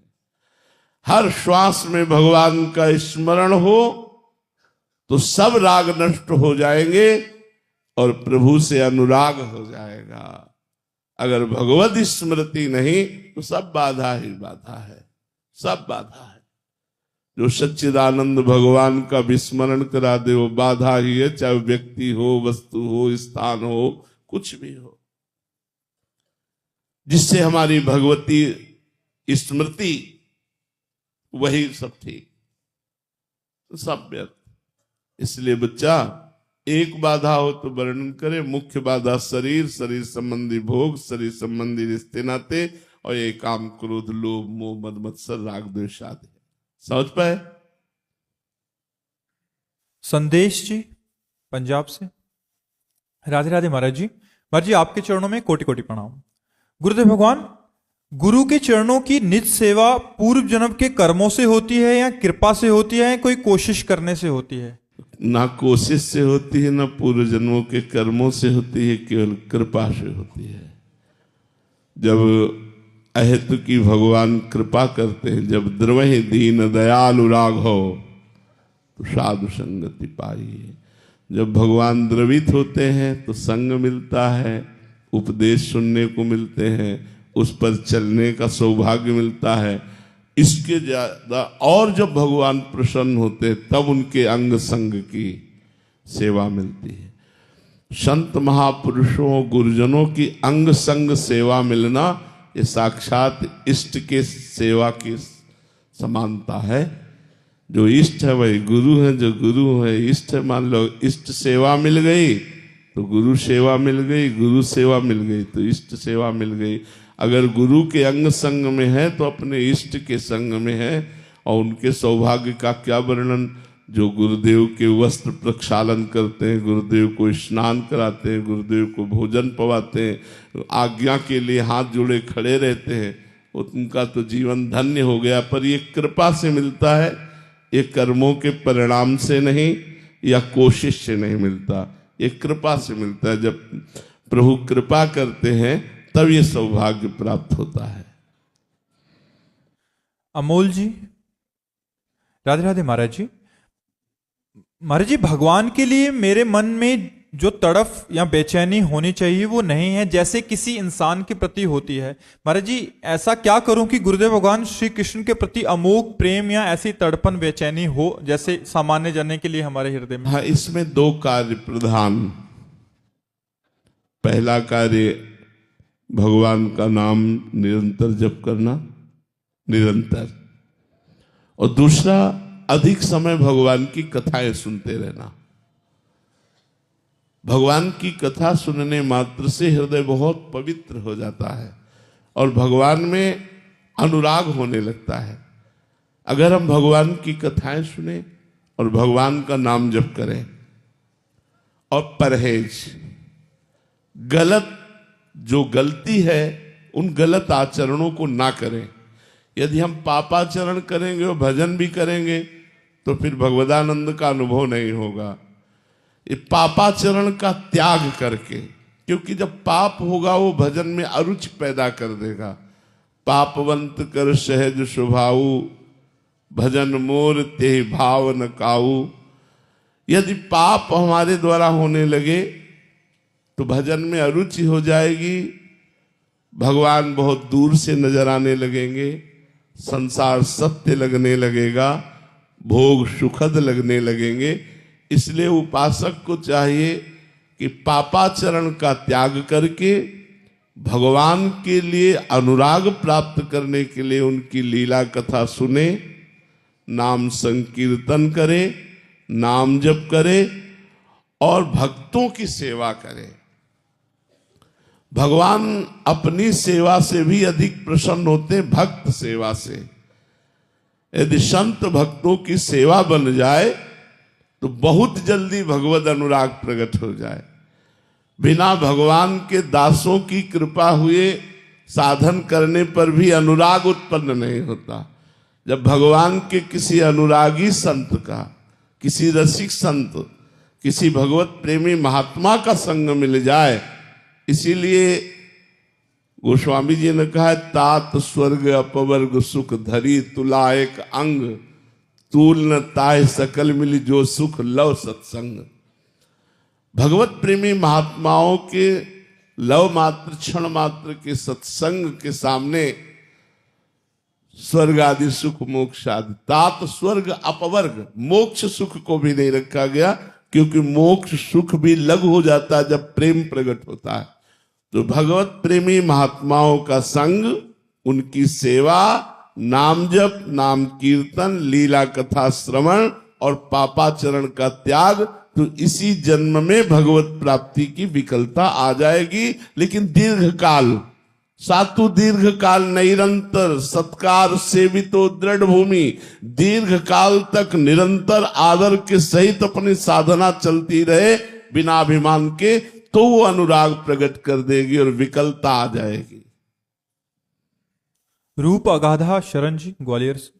हर श्वास में भगवान का स्मरण हो तो सब राग नष्ट हो जाएंगे और प्रभु से अनुराग हो जाएगा। अगर भगवत स्मृति नहीं तो सब बाधा ही बाधा है, सब बाधा है। जो सच्चिदानंद भगवान का विस्मरण करा दे वो बाधा ही है, चाहे व्यक्ति हो, वस्तु हो, स्थान हो, कुछ भी हो। जिससे हमारी भगवती स्मृति, वही सब ठीक, सब व्यर्थ। इसलिए बच्चा एक बाधा हो तो वर्णन करे। मुख्य बाधा शरीर, शरीर संबंधी भोग, शरीर संबंधी रिश्ते नाते, और ये काम क्रोध लोभ मोह मद मत्सर राग द्वेष आदि। समझ पाए? संदेश जी पंजाब से। राधे राधे महाराज जी। महाराज जी, आपके चरणों में कोटि कोटि प्रणाम। गुरुदेव भगवान, गुरु के चरणों की निज सेवा पूर्व जन्म के कर्मों से होती है या कृपा से होती है, कोई कोशिश करने से होती है? ना कोशिश से होती है, ना पूर्व जन्मों के कर्मों से होती है, केवल कृपा से होती है। जब अहेतु की भगवान कृपा करते हैं। जब द्रवहि दीन दयालु राघव तो साधु संगति पाइए। जब भगवान द्रवित होते हैं तो संग मिलता है, उपदेश सुनने को मिलते हैं, उस पर चलने का सौभाग्य मिलता है। इसके ज्यादा और जब भगवान प्रसन्न होते हैं तब उनके अंग संग की सेवा मिलती है। संत महापुरुषों गुरुजनों की अंग संग सेवा मिलना ये साक्षात इष्ट के सेवा की समानता है। जो इष्ट है वही गुरु है, जो गुरु है इष्ट है। मान लो इष्ट सेवा मिल गई तो गुरु सेवा मिल गई, गुरु सेवा मिल गई तो इष्ट सेवा मिल गई। अगर गुरु के अंग संग में है तो अपने इष्ट के संग में है। और उनके सौभाग्य का क्या वर्णन। जो गुरुदेव के वस्त्र प्रक्षालन करते हैं, गुरुदेव को स्नान कराते हैं, गुरुदेव को भोजन पवाते हैं, आज्ञा के लिए हाथ जोड़े खड़े रहते हैं, उनका तो जीवन धन्य हो गया। पर ये कृपा से मिलता है, ये कर्मों के परिणाम से नहीं या कोशिश से नहीं मिलता, ये कृपा से मिलता है। जब प्रभु कृपा करते हैं तब ये सौभाग्य प्राप्त होता है। अमोल जी, राधे राधे महाराज जी। महाराज जी, भगवान के लिए मेरे मन में जो तड़फ या बेचैनी होनी चाहिए वो नहीं है, जैसे किसी इंसान के प्रति होती है। महाराज जी, ऐसा क्या करूं कि गुरुदेव भगवान श्री कृष्ण के प्रति अमोघ प्रेम या ऐसी तड़पन बेचैनी हो जैसे सामान्य जन के लिए हमारे हृदय में। हाँ, इसमें दो कार्य प्रधान। पहला कार्य भगवान का नाम निरंतर जप करना, निरंतर। और दूसरा अधिक समय भगवान की कथाएं सुनते रहना। भगवान की कथा सुनने मात्र से हृदय बहुत पवित्र हो जाता है और भगवान में अनुराग होने लगता है। अगर हम भगवान की कथाएं सुने और भगवान का नाम जप करें और परहेज, गलत जो गलती है उन गलत आचरणों को ना करें। यदि हम पापाचरण करेंगे और भजन भी करेंगे तो फिर भगवदानंद का अनुभव नहीं होगा। ये पापाचरण का त्याग करके, क्योंकि जब पाप होगा वो भजन में अरुचि पैदा कर देगा। पापवंत कर सहज स्वभाऊ, भजन मोर ते भाव न काऊ। यदि पाप हमारे द्वारा होने लगे तो भजन में अरुचि हो जाएगी, भगवान बहुत दूर से नजर आने लगेंगे, संसार सत्य लगने लगेगा, भोग सुखद लगने लगेंगे। इसलिए उपासक को चाहिए कि पापाचरण का त्याग करके भगवान के लिए अनुराग प्राप्त करने के लिए उनकी लीला कथा सुने, नाम संकीर्तन करे, नाम जप करे और भक्तों की सेवा करे। भगवान अपनी सेवा से भी अधिक प्रसन्न होते हैं भक्त सेवा से। यदि संत भक्तों की सेवा बन जाए तो बहुत जल्दी भगवद अनुराग प्रकट हो जाए। बिना भगवान के दासों की कृपा हुए साधन करने पर भी अनुराग उत्पन्न नहीं होता। जब भगवान के किसी अनुरागी संत का, किसी रसिक संत, किसी भगवत प्रेमी महात्मा का संग मिल जाए, इसीलिए गोस्वामी जी ने कहा है, तात स्वर्ग अपवर्ग सुख धरी तुला एक अंग, तूल न ताय सकल मिली जो सुख लव सत्संग। भगवत प्रेमी महात्माओं के लव मात्र क्षण मात्र के सत्संग के सामने स्वर्ग आदि सुख मोक्ष आदि, तात स्वर्ग अपवर्ग, मोक्ष सुख को भी नहीं रखा गया, क्योंकि मोक्ष सुख भी लघु हो जाता है जब प्रेम प्रकट होता है। तो भगवत प्रेमी महात्माओं का संग, उनकी सेवा, नाम जप, नाम कीर्तन, लीला कथा श्रवण और पापाचरण का त्याग, तो इसी जन्म में भगवत प्राप्ति की विकलता आ जाएगी। लेकिन दीर्घ काल, सातु दीर्घ काल निरंतर सत्कार सेवितो दृढ़ भूमि, दीर्घ काल तक निरंतर आदर के सहित अपनी साधना चलती रहे बिना अभिमान के, तो वो अनुराग प्रकट कर देगी और विकलता आ जाएगी। रूप अगाधा शरण जी, ग्वालियर से।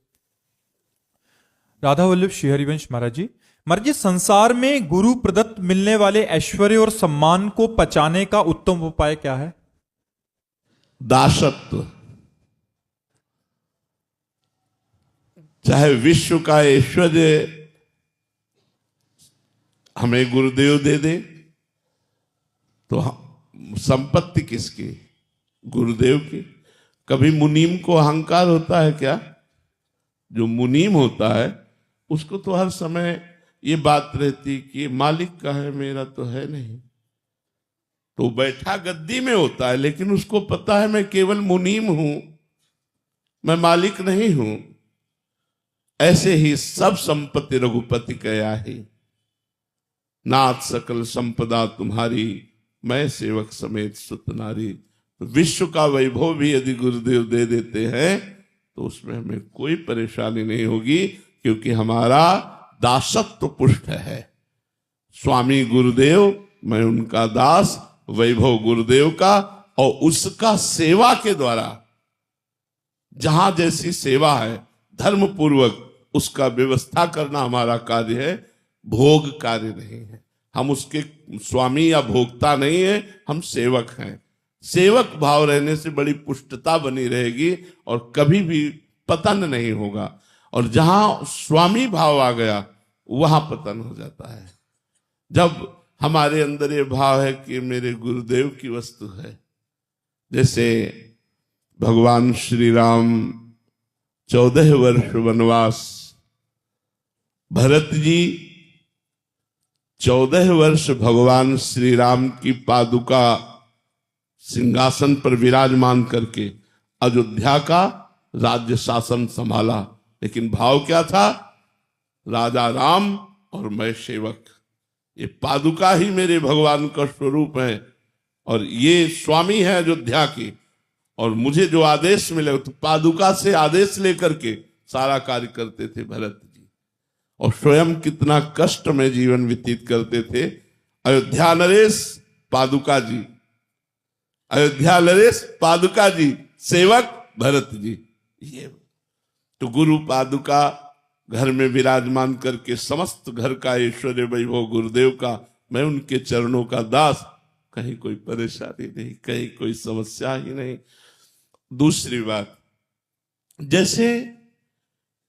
राधा वल्लभ श्री हरिवंश महाराज जी, महाराज जी, संसार में गुरु प्रदत्त मिलने वाले ऐश्वर्य और सम्मान को पचाने का उत्तम उपाय क्या है? दासत्व। चाहे विश्व का ऐश्वर्य हमें गुरुदेव दे दे, तो संपत्ति किसकी? गुरुदेव की। कभी मुनीम को अहंकार होता है क्या? जो मुनीम होता है उसको तो हर समय ये बात रहती कि मालिक का है, मेरा तो है नहीं। तो बैठा गद्दी में होता है, लेकिन उसको पता है मैं केवल मुनीम हूं, मैं मालिक नहीं हूं। ऐसे ही सब संपत्ति रघुपति कया ही, नाथ सकल संपदा तुम्हारी, मैं सेवक समेत सुत नारी। तो विश्व का वैभव भी यदि गुरुदेव दे देते हैं तो उसमें हमें कोई परेशानी नहीं होगी, क्योंकि हमारा दासत्व पुष्ट है। स्वामी गुरुदेव, मैं उनका दास, वैभव गुरुदेव का, और उसका सेवा के द्वारा जहां जैसी सेवा है धर्म पूर्वक उसका व्यवस्था करना हमारा कार्य है, भोग कार्य नहीं है। हम उसके स्वामी या भोक्ता नहीं है, हम सेवक हैं। सेवक भाव रहने से बड़ी पुष्टता बनी रहेगी और कभी भी पतन नहीं होगा। और जहां स्वामी भाव आ गया वहां पतन हो जाता है। जब हमारे अंदर ये भाव है कि मेरे गुरुदेव की वस्तु है, जैसे भगवान श्री राम 14 वर्ष वनवास, भरत जी 14 वर्ष भगवान श्री राम की पादुका सिंहासन पर विराजमान करके अयोध्या का राज्य शासन संभाला। लेकिन भाव क्या था? राजा राम और मैं सेवक। ये पादुका ही मेरे भगवान का स्वरूप है और ये स्वामी है अयोध्या की, और मुझे जो आदेश मिले तो पादुका से आदेश लेकर के सारा कार्य करते थे भरत जी। और स्वयं कितना कष्ट में जीवन व्यतीत करते थे। अयोध्या नरेश पादुका जी, अयोध्या नरेश पादुका जी, सेवक भरत जी। ये तो गुरु पादुका घर में विराजमान करके समस्त घर का ऐश्वर्य वैभव गुरुदेव का, मैं उनके चरणों का दास, कहीं कोई परेशानी नहीं, कहीं कोई समस्या ही नहीं। दूसरी बात, जैसे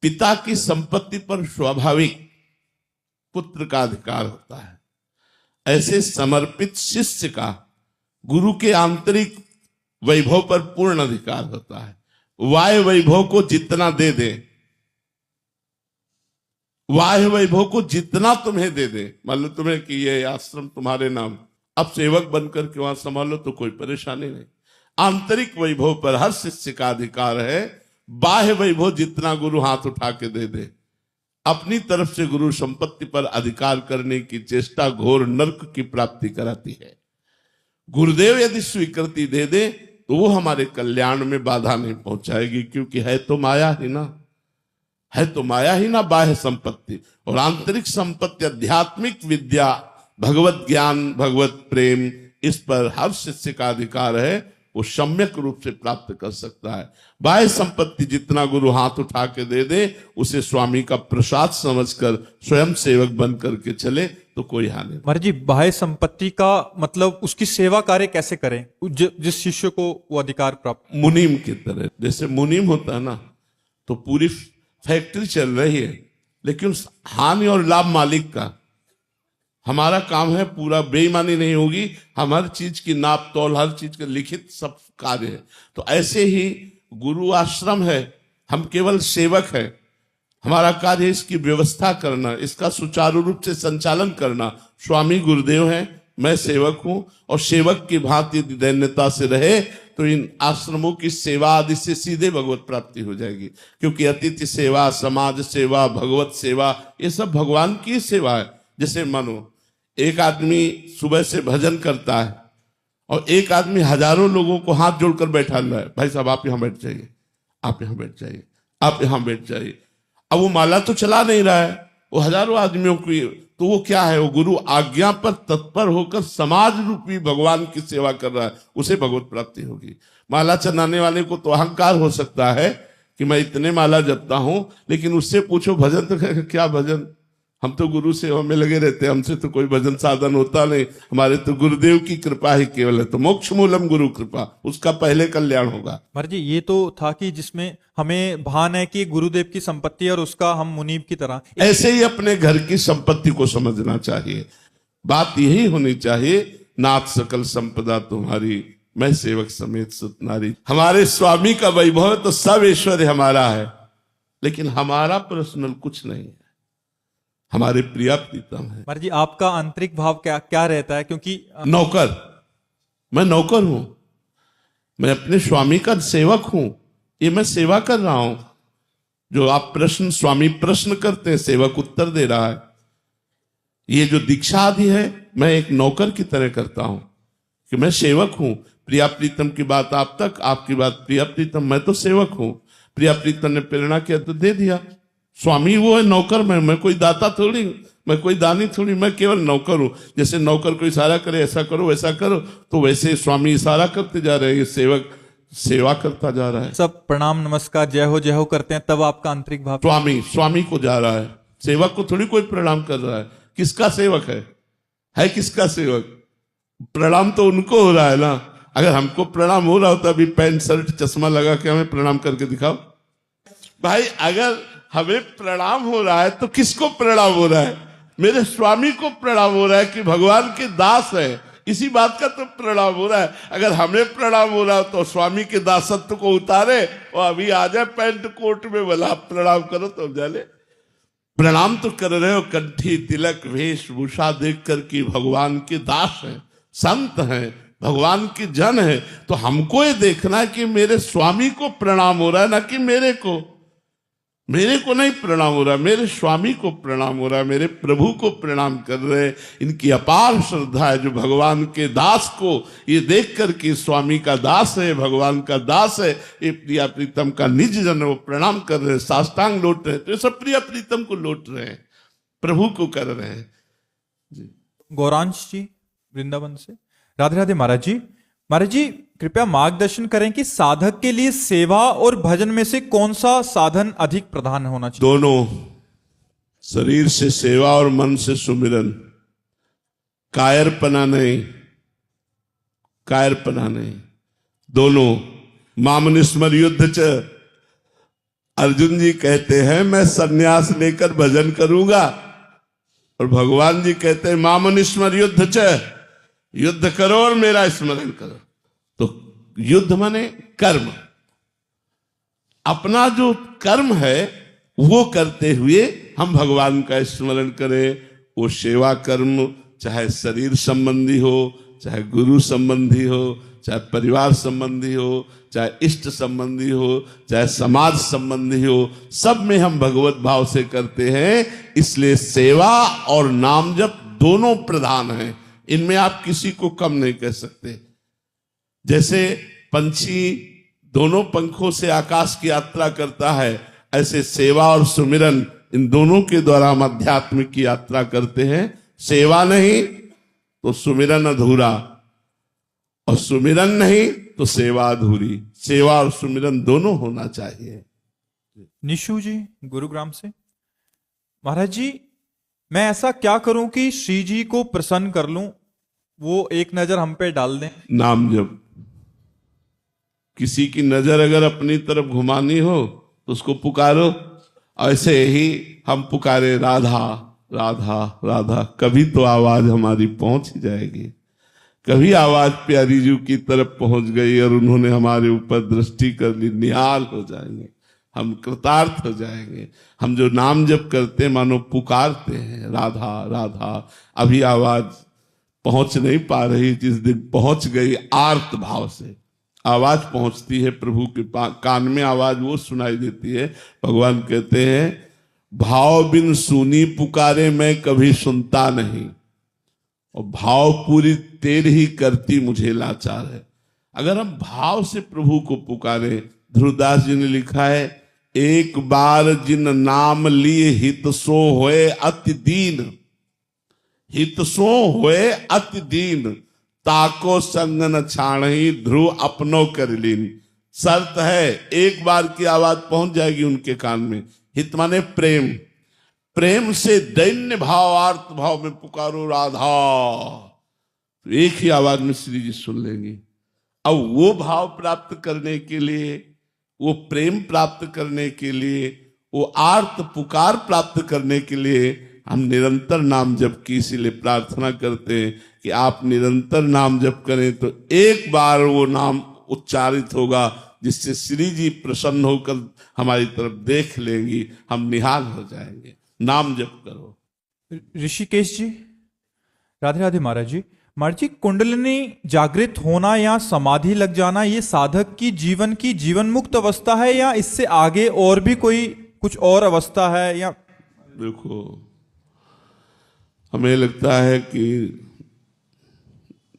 पिता की संपत्ति पर स्वाभाविक पुत्र का अधिकार होता है, ऐसे समर्पित शिष्य का गुरु के आंतरिक वैभव पर पूर्ण अधिकार होता है। वाह्य वैभव को जितना दे दे, वाह्य वैभव को जितना तुम्हें दे दे, मान लो तुम्हें कि ये आश्रम तुम्हारे नाम, अब सेवक बनकर के वहां संभालो तो कोई परेशानी नहीं। आंतरिक वैभव पर हर शिष्य का अधिकार है। बाह्य वैभव जितना गुरु हाथ उठा के दे दे, अपनी तरफ से गुरु संपत्ति पर अधिकार करने की चेष्टा घोर नरक की प्राप्ति कराती है। गुरुदेव यदि स्वीकृति दे दे तो वो हमारे कल्याण में बाधा नहीं पहुंचाएगी, क्योंकि है तो माया ही ना, है तो माया ही ना बाह्य संपत्ति। और आंतरिक संपत्ति आध्यात्मिक विद्या, भगवत ज्ञान, भगवत प्रेम, इस पर हर शिष्य का अधिकार है, वो सम्यक रूप से प्राप्त कर सकता है। बाह्य संपत्ति जितना गुरु हाथ उठा के दे दे, उसे स्वामी का प्रसाद समझकर स्वयं सेवक बन करके चले तो कोई हानि नहीं। महाराज जी, बाह्य संपत्ति का मतलब उसकी सेवा कार्य कैसे करें जिस शिष्य को वो अधिकार प्राप्त? मुनीम की तरह, जैसे मुनीम होता है ना, तो पूरी फैक्ट्री चल रही है, लेकिन हानि और लाभ मालिक का। हमारा काम है पूरा, बेईमानी नहीं होगी, हम हर चीज की नाप तौल, हर चीज का लिखित सब कार्य है। तो ऐसे ही गुरु आश्रम है, हम केवल सेवक है। हमारा कार्य इसकी व्यवस्था करना, इसका सुचारू रूप से संचालन करना। स्वामी गुरुदेव हैं, मैं सेवक हूं, और सेवक की भांति दैन्यता से रहे तो इन आश्रमों की सेवा आदि से सीधे भगवत प्राप्ति हो जाएगी। क्योंकि अतिथि सेवा, समाज सेवा, भगवत सेवा, ये सब भगवान की सेवा है। जैसे मानो एक आदमी सुबह से भजन करता है और एक आदमी हजारों लोगों को हाथ जोड़कर बैठा रहा है, भाई साहब आप यहां बैठ जाइए, आप यहां बैठ जाइए, आप यहां बैठ जाइए। अब वो माला तो चला नहीं रहा है, वो हजारों आदमियों की, तो वो क्या है, वो गुरु आज्ञा पर तत्पर होकर समाज रूपी भगवान की सेवा कर रहा है, उसे भगवत प्राप्ति होगी। माला चलाने वाले को तो अहंकार हो सकता है कि मैं इतने माला जपता हूं, लेकिन उससे पूछो भजन तो क्या भजन, हम तो गुरु सेवा में लगे रहते हैं, हमसे तो कोई भजन साधन होता नहीं, हमारे तो गुरुदेव की कृपा ही केवल है। तो मोक्ष मूलम गुरु कृपा, उसका पहले कल्याण होगा। महाराज जी ये तो था कि जिसमें हमें भान है कि गुरुदेव की संपत्ति है और उसका हम मुनीब की तरह, ऐसे ही अपने घर की संपत्ति को समझना चाहिए। बात यही होनी चाहिए, नाथ सकल संपदा तुम्हारी, मैं सेवक समेत सुत नारी। हमारे स्वामी का वैभव तो सब ऐश्वर्य हमारा है, लेकिन हमारा पर्सनल कुछ नहीं है, हमारे प्रिया प्रीतम है। महाराज जी आपका आंतरिक भाव क्या क्या रहता है? क्योंकि नौकर, मैं नौकर हूं, मैं अपने स्वामी का सेवक हूं, ये मैं सेवा कर रहा हूं। जो आप प्रश्न, स्वामी प्रश्न करते हैं, सेवक उत्तर दे रहा है। ये जो दीक्षा आदि है, मैं एक नौकर की तरह करता हूं कि मैं सेवक हूं। प्रिया प्रीतम की बात आप तक, आपकी बात प्रिया प्रीतम, मैं तो सेवक हूं। प्रिया प्रीतम ने प्रेरणा किया तो दे दिया। स्वामी वो है, नौकर मैं कोई दाता थोड़ी, मैं कोई दानी थोड़ी, मैं केवल नौकर हूं। जैसे नौकर को इशारा करे ऐसा करो वैसा करो, तो वैसे स्वामी इशारा करते जा रहे हैं, सेवक सेवा करता जा रहा है। सब प्रणाम नमस्कार जय हो करते हैं, तब आपका आंतरिक भाव स्वामी को जा रहा है, सेवक को थोड़ी कोई प्रणाम कर रहा है। किसका सेवक है किसका सेवक? प्रणाम तो उनको हो रहा है ना। अगर हमको प्रणाम हो रहा होता, अभी पैंट शर्ट चश्मा लगा के हमें प्रणाम करके दिखाओ भाई। अगर हमें प्रणाम हो रहा है तो किसको प्रणाम हो रहा है? मेरे स्वामी को प्रणाम हो रहा है कि भगवान के दास है, इसी बात का तो प्रणाम हो रहा है। अगर हमें प्रणाम हो रहा हो तो स्वामी के दासत्व को उतारे और अभी आ जाए पैंट कोट में, बोला प्रणाम करो तो जाने। प्रणाम तो कर रहे हो, कंठी तिलक वेशभूषा देख कर कि भगवान के दास हैं, संत हैं, भगवान के जन है। तो हमको ये देखना है कि मेरे स्वामी को प्रणाम हो रहा है, ना कि मेरे को नहीं प्रणाम हो रहा, मेरे स्वामी को प्रणाम हो रहा है, मेरे प्रभु को प्रणाम कर रहे हैं। इनकी अपार श्रद्धा है जो भगवान के दास को ये देख कर के स्वामी का दास है, भगवान का दास है, ये प्रिया प्रीतम का निज जन है, वो प्रणाम कर रहे हैं, साष्टांग लौट रहे हैं। तो ये सब प्रिया प्रीतम को लौट रहे हैं, प्रभु को कर रहे हैं। गौरांश जी वृंदावन से, राधे राधे महाराज जी। महाराज जी कृपया मार्गदर्शन करें कि साधक के लिए सेवा और भजन में से कौन सा साधन अधिक प्रधान होना चाहिए? दोनों, शरीर से सेवा और मन से सुमिरन। कायरपना नहीं, दोनों। मामनिस्मर युद्ध च, अर्जुन जी कहते हैं मैं सन्यास लेकर भजन करूंगा, और भगवान जी कहते हैं मामनिस्मर युद्ध च, युद्ध करो और मेरा स्मरण करो। तो युद्ध माने कर्म, अपना जो कर्म है वो करते हुए हम भगवान का स्मरण करें। वो सेवा कर्म चाहे शरीर संबंधी हो, चाहे गुरु संबंधी हो, चाहे परिवार संबंधी हो, चाहे इष्ट संबंधी हो, चाहे समाज संबंधी हो, सब में हम भगवत भाव से करते हैं। इसलिए सेवा और नाम जप दोनों प्रधान हैं, इनमें आप किसी को कम नहीं कह सकते। जैसे पंछी दोनों पंखों से आकाश की यात्रा करता है, ऐसे सेवा और सुमिरन इन दोनों के द्वारा हम अध्यात्म की यात्रा करते हैं। सेवा नहीं तो सुमिरन अधूरा, और सुमिरन नहीं तो सेवा अधूरी। सेवा और सुमिरन दोनों होना चाहिए। निशु जी गुरुग्राम से, महाराज जी मैं ऐसा क्या करूं कि श्री जी को प्रसन्न कर लूं, वो एक नजर हम पे डाल दें? नाम जप। किसी की नजर अगर अपनी तरफ घुमानी हो तो उसको पुकारो। ऐसे ही हम पुकारे राधा राधा राधा, कभी तो आवाज हमारी पहुंच ही जाएगी। कभी आवाज प्यारी जी की तरफ पहुंच गई और उन्होंने हमारे ऊपर दृष्टि कर ली, निहाल हो जाएंगे, हम कृतार्थ हो जाएंगे। हम जो नाम जप करते हैं मानो पुकारते हैं राधा राधा। अभी आवाज पहुंच नहीं पा रही, जिस दिन पहुंच गई आर्त भाव से आवाज पहुंचती है, प्रभु के कान में आवाज वो सुनाई देती है। भगवान कहते हैं भाव बिन सुनी पुकारे मैं कभी सुनता नहीं, और भाव पूरी तेरी ही करती मुझे लाचार है। अगर हम भाव से प्रभु को पुकारे, ध्रुवदास जी ने लिखा है एक बार जिन नाम लिए हित सो होए अति दीन, हित सो होए अति दीन, ताको संग न छाणही ध्रुव अपनो कर लीन। शर्त है एक बार की आवाज पहुंच जाएगी उनके कान में। हित माने प्रेम, प्रेम से दैन्य भाव आर्त भाव में पुकारो राधा, तो एक ही आवाज में श्री जी सुन लेंगी। अब वो भाव प्राप्त करने के लिए, वो प्रेम प्राप्त करने के लिए, वो आर्त पुकार प्राप्त करने के लिए हम निरंतर नाम जप की, इसीलिए प्रार्थना करते हैं कि आप निरंतर नाम जप करें तो एक बार वो नाम उच्चारित होगा जिससे श्री जी प्रसन्न होकर हमारी तरफ देख लेंगी, हम निहाल हो जाएंगे। नाम जप करो। ऋषिकेश जी, राधे राधे महाराज जी। महाराज जी, कुंडलिनी जागृत होना या समाधि लग जाना ये साधक की जीवन मुक्त अवस्था है या इससे आगे और भी कोई कुछ और अवस्था है? या देखो, हमें लगता है कि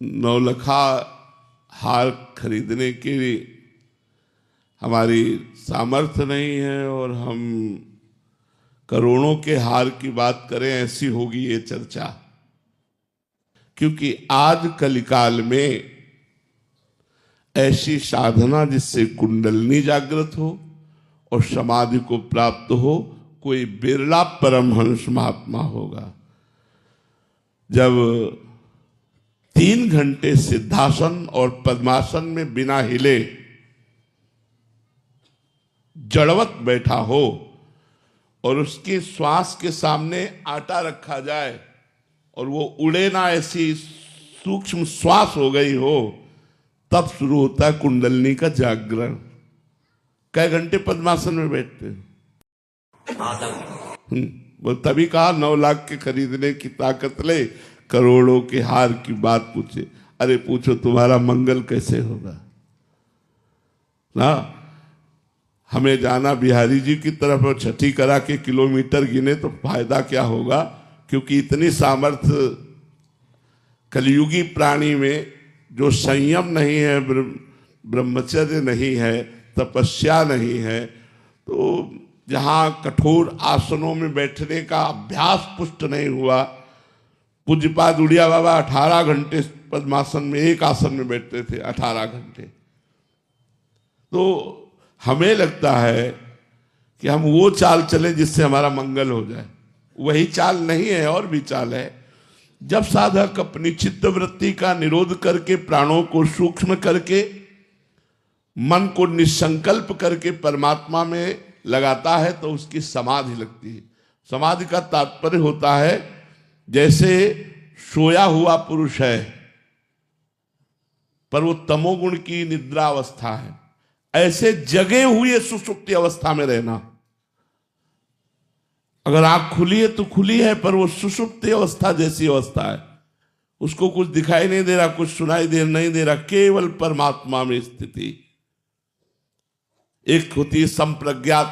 9 लखा हार खरीदने की हमारी सामर्थ्य नहीं है और हम करोड़ों के हार की बात करें, ऐसी होगी ये चर्चा। क्योंकि आज कलिकाल में ऐसी साधना जिससे कुंडलिनी जागृत हो और समाधि को प्राप्त हो, कोई बिरला परमहंस महात्मा होगा। जब 3 घंटे सिद्धासन और पद्मासन में बिना हिले जड़वत बैठा हो और उसके श्वास के सामने आटा रखा जाए और वो उड़े ना, ऐसी सूक्ष्म श्वास हो गई हो, तब शुरू होता है कुंडलिनी का जागरण। कई घंटे पद्मासन में बैठते हैं? वो तभी कहा 9 लाख के खरीदने की ताकत ले, करोड़ों के हार की बात पूछे। अरे पूछो तुम्हारा मंगल कैसे होगा ना। हमें जाना बिहारी जी की तरफ और छठी करा के किलोमीटर गिने तो फायदा क्या होगा, क्योंकि इतनी सामर्थ्य कलयुगी प्राणी में जो संयम नहीं है, ब्रह्मचर्य नहीं है, तपस्या नहीं है, तो जहाँ कठोर आसनों में बैठने का अभ्यास पुष्ट नहीं हुआ। पूज्यपाद उड़िया बाबा 18 घंटे पद्मासन में एक आसन में बैठते थे, 18 घंटे। तो हमें लगता है कि हम वो चाल चलें जिससे हमारा मंगल हो जाए। वही चाल नहीं है, और भी चाल है। जब साधक अपनी चित्तवृत्ति का निरोध करके, प्राणों को सूक्ष्म करके, मन को निसंकल्प करके परमात्मा में लगाता है तो उसकी समाधि लगती है। समाधि का तात्पर्य होता है जैसे सोया हुआ पुरुष है पर वो तमोगुण की निद्रा अवस्था है, ऐसे जगे हुए सुषुप्ति अवस्था में रहना। अगर आंख खुली है तो खुली है, पर वो सुषुप्ति अवस्था जैसी अवस्था है, उसको कुछ दिखाई नहीं दे रहा, कुछ सुनाई नहीं दे रहा, केवल परमात्मा में स्थिति। एक होती है संप्रज्ञात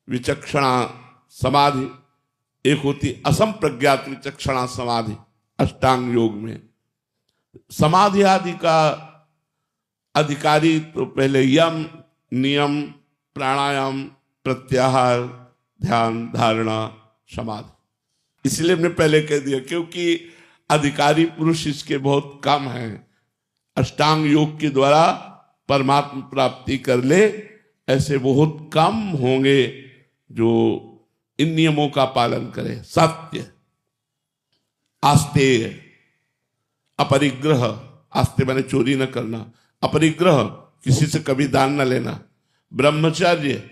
विचक्षणा समाधि, एक होती असंप्रज्ञात विचक्षणा समाधि अष्टांग योग में। समाधि आदि का अधिकारी तो पहले यम, नियम, प्राणायाम, प्रत्याहार, ध्यान, धारणा, समाधि। इसलिए हमने पहले कह दिया क्योंकि अधिकारी पुरुष इसके बहुत कम हैं। अष्टांग योग के द्वारा परमात्मा प्राप्ति कर ले ऐसे बहुत कम होंगे जो इन नियमों का पालन करें। सत्य, आस्तेय, अपरिग्रह, आस्ते माने चोरी न करना, अपरिग्रह किसी से कभी दान न लेना, ब्रह्मचर्य,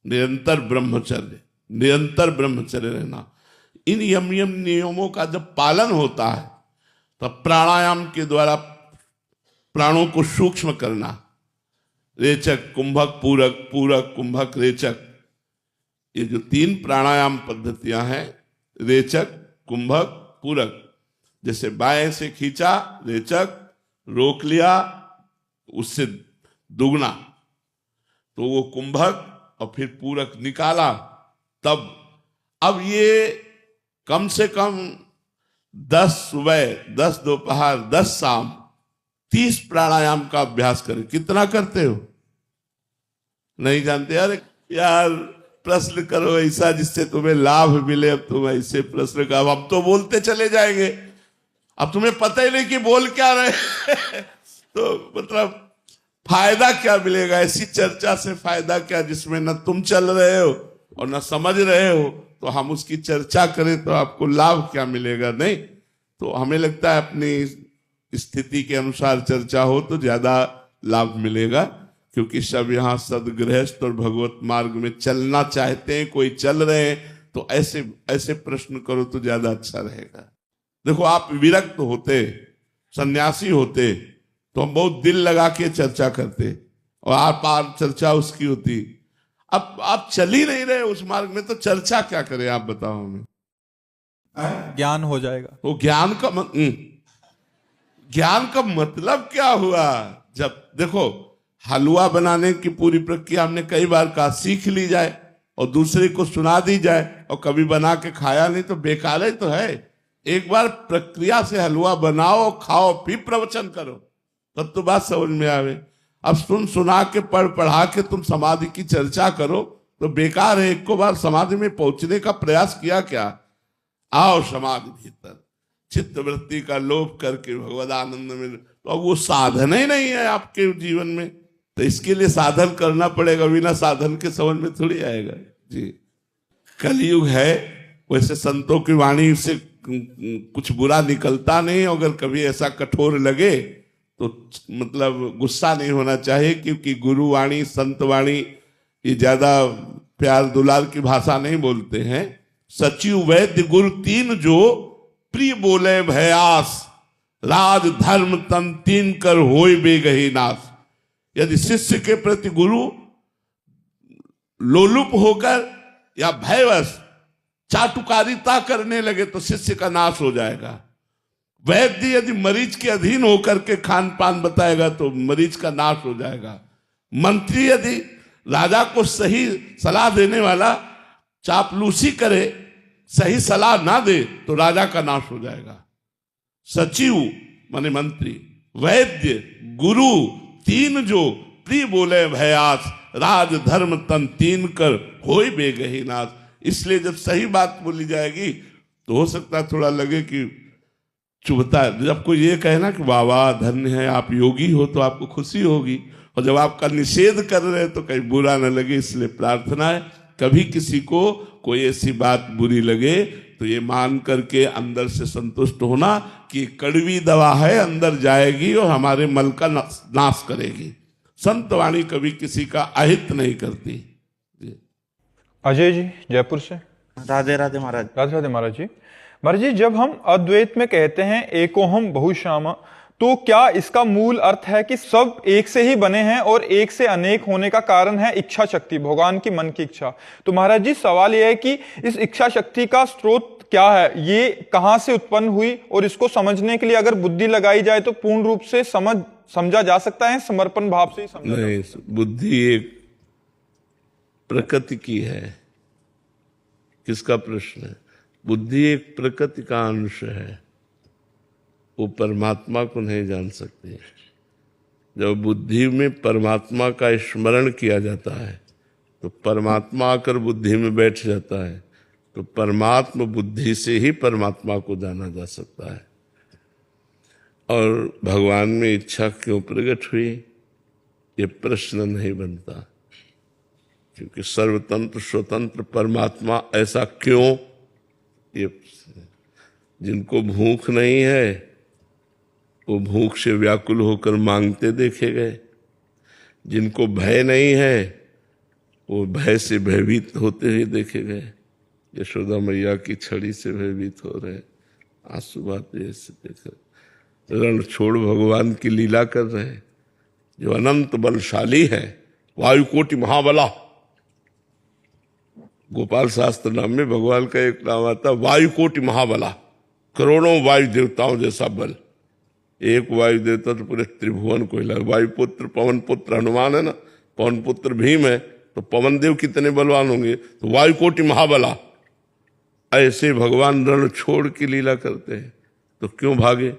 निरंतर ब्रह्मचर्य, निरंतर ब्रह्मचर्य रहना। इन यम नियमों का जब पालन होता है तब प्राणायाम के द्वारा प्राणों को सूक्ष्म करना, रेचक, कुंभक, पूरक, पूरक, कुंभक, रेचक, ये जो 3 प्राणायाम पद्धतियां हैं, रेचक, कुंभक, पूरक। जैसे बाएं से खींचा रेचक, रोक लिया उससे दुगना तो वो कुंभक, और फिर पूरक निकाला तब। अब ये कम से कम 10 सुबह, 10 दोपहर, 10 शाम, 30 प्राणायाम का अभ्यास करें। कितना करते हो नहीं जानते? अरे यार प्रश्न करो ऐसा जिससे तुम्हें लाभ मिले। अब तुम ऐसे प्रश्न का, अब तो बोलते चले जाएंगे, अब तुम्हें पता ही नहीं कि बोल क्या रहे तो मतलब फायदा क्या मिलेगा? ऐसी चर्चा से फायदा क्या जिसमें न तुम चल रहे हो और न समझ रहे हो तो हम उसकी चर्चा करें तो आपको लाभ क्या मिलेगा? नहीं। तो हमें लगता है अपनी स्थिति के अनुसार चर्चा हो तो ज्यादा लाभ मिलेगा, क्योंकि सब यहाँ सदगृहस्थ और भगवत मार्ग में चलना चाहते हैं। कोई चल रहे हैं तो ऐसे ऐसे प्रश्न करो तो ज्यादा अच्छा रहेगा। देखो, आप विरक्त होते, सन्यासी होते तो हम बहुत दिल लगा के चर्चा करते और आप पार चर्चा उसकी होती। अब आप चल ही नहीं रहे उस मार्ग में तो चर्चा क्या करें? आप बताओ हमें। ज्ञान हो जाएगा। वो ज्ञान का मतलब क्या हुआ? जब देखो, हलवा बनाने की पूरी प्रक्रिया हमने कई बार कहा, सीख ली जाए और दूसरे को सुना दी जाए, और कभी बना के खाया नहीं तो बेकार ही तो है। एक बार प्रक्रिया से हलवा बनाओ, खाओ, फिर प्रवचन करो, तब तो बात समझ में आवे। अब सुना के पढ़ा के तुम समाधि की चर्चा करो तो बेकार है। एक को बार समाधि में पहुंचने का प्रयास किया क्या? आओ समाधि भीतर, चित्त वृत्ति का लोप करके भगवद आनंद में, तो अब वो साधन ही नहीं है आपके जीवन में, तो इसके लिए साधन करना पड़ेगा। बिना साधन के समझ में थोड़ी आएगा जी। कलयुग है, वैसे संतों की वाणी से कुछ बुरा निकलता नहीं। अगर कभी ऐसा कठोर लगे तो मतलब गुस्सा नहीं होना चाहिए, क्योंकि गुरु वाणी, संत वाणी ये ज्यादा प्यार दुलार की भाषा नहीं बोलते हैं। सचिव वैद्य गुरु तीन जो प्रिय बोले भयास, राज धर्म तन तीन कर होय बेगही नाश। यदि शिष्य के प्रति गुरु लोलुप होकर या भयवश चाटुकारिता करने लगे तो शिष्य का नाश हो जाएगा। वैद्य यदि मरीज के अधीन होकर के खान पान बताएगा तो मरीज का नाश हो जाएगा। मंत्री यदि राजा को सही सलाह देने वाला चापलूसी करे, सही सलाह ना दे तो राजा का नाश हो जाएगा। सचिव माने मंत्री, वैद्य, गुरु तीन जो प्रिय बोले भयास, राज धर्म तन तीन कर होय बेगही नाश। इसलिए जब सही बात बोली जाएगी तो हो सकता है थोड़ा लगे कि चुभता है। जब कोई ये कहे ना कि वाह धन्य है आप योगी हो, तो आपको खुशी होगी, और जब आपका निषेध कर रहे हैं तो कहीं बुरा न लगे। इसलिए प्रार्थना है, कभी किसी को कोई ऐसी बात बुरी लगे तो ये मान करके अंदर से संतुष्ट होना कि कड़वी दवा है, अंदर जाएगी और हमारे मल का नाश करेगी। संत वाणी कभी किसी का अहित नहीं करती। अजय जी जयपुर से। राधे राधे महाराज। राधे राधे महाराज जी। महाराज जी, जब हम अद्वैत में कहते हैं एकोहम बहुश्याम, तो क्या इसका मूल अर्थ है कि सब एक से ही बने हैं और एक से अनेक होने का कारण है इच्छा शक्ति, भगवान की मन की इच्छा? तो महाराज जी सवाल यह है कि इस इच्छा शक्ति का स्रोत क्या है, ये कहां से उत्पन्न हुई, और इसको समझने के लिए अगर बुद्धि लगाई जाए तो पूर्ण रूप से समझा जा सकता है? समर्पण भाव से ही समझा? नहीं, बुद्धि एक प्रकृति की है। किसका प्रश्न है? बुद्धि एक प्रकृति का अंश है, वो परमात्मा को नहीं जान सकती। जब बुद्धि में परमात्मा का स्मरण किया जाता है तो परमात्मा आकर बुद्धि में बैठ जाता है, तो परमात्मा बुद्धि से ही परमात्मा को जाना जा सकता है। और भगवान में इच्छा क्यों प्रकट हुई, ये प्रश्न नहीं बनता, क्योंकि सर्वतंत्र स्वतंत्र परमात्मा ऐसा क्यों? ये जिनको भूख नहीं है वो भूख से व्याकुल होकर मांगते देखे गए, जिनको भय नहीं है वो भय से भयभीत होते हुए देखे गए। यशोदा मैया की छड़ी से भयभीत हो रहे, आंसू बहाते ऐसे देख रहे, रण छोड़ भगवान की लीला कर रहे, जो अनंत बलशाली है, वायुकोटि महाबला। गोपाल शास्त्र नाम में भगवान का एक नाम आता, वायुकोटि महाबला, करोड़ों वायु देवताओं जैसा बल। एक वायु देवता तो पूरे त्रिभुवन को हिला। वायुपुत्र पवन पुत्र हनुमान है ना, पवन पुत्र भीम है, तो पवन देव कितने बलवान होंगे? तो वायुकोटि महाबला। ऐसे भगवान रण छोड़ की लीला करते हैं, तो क्यों भागे?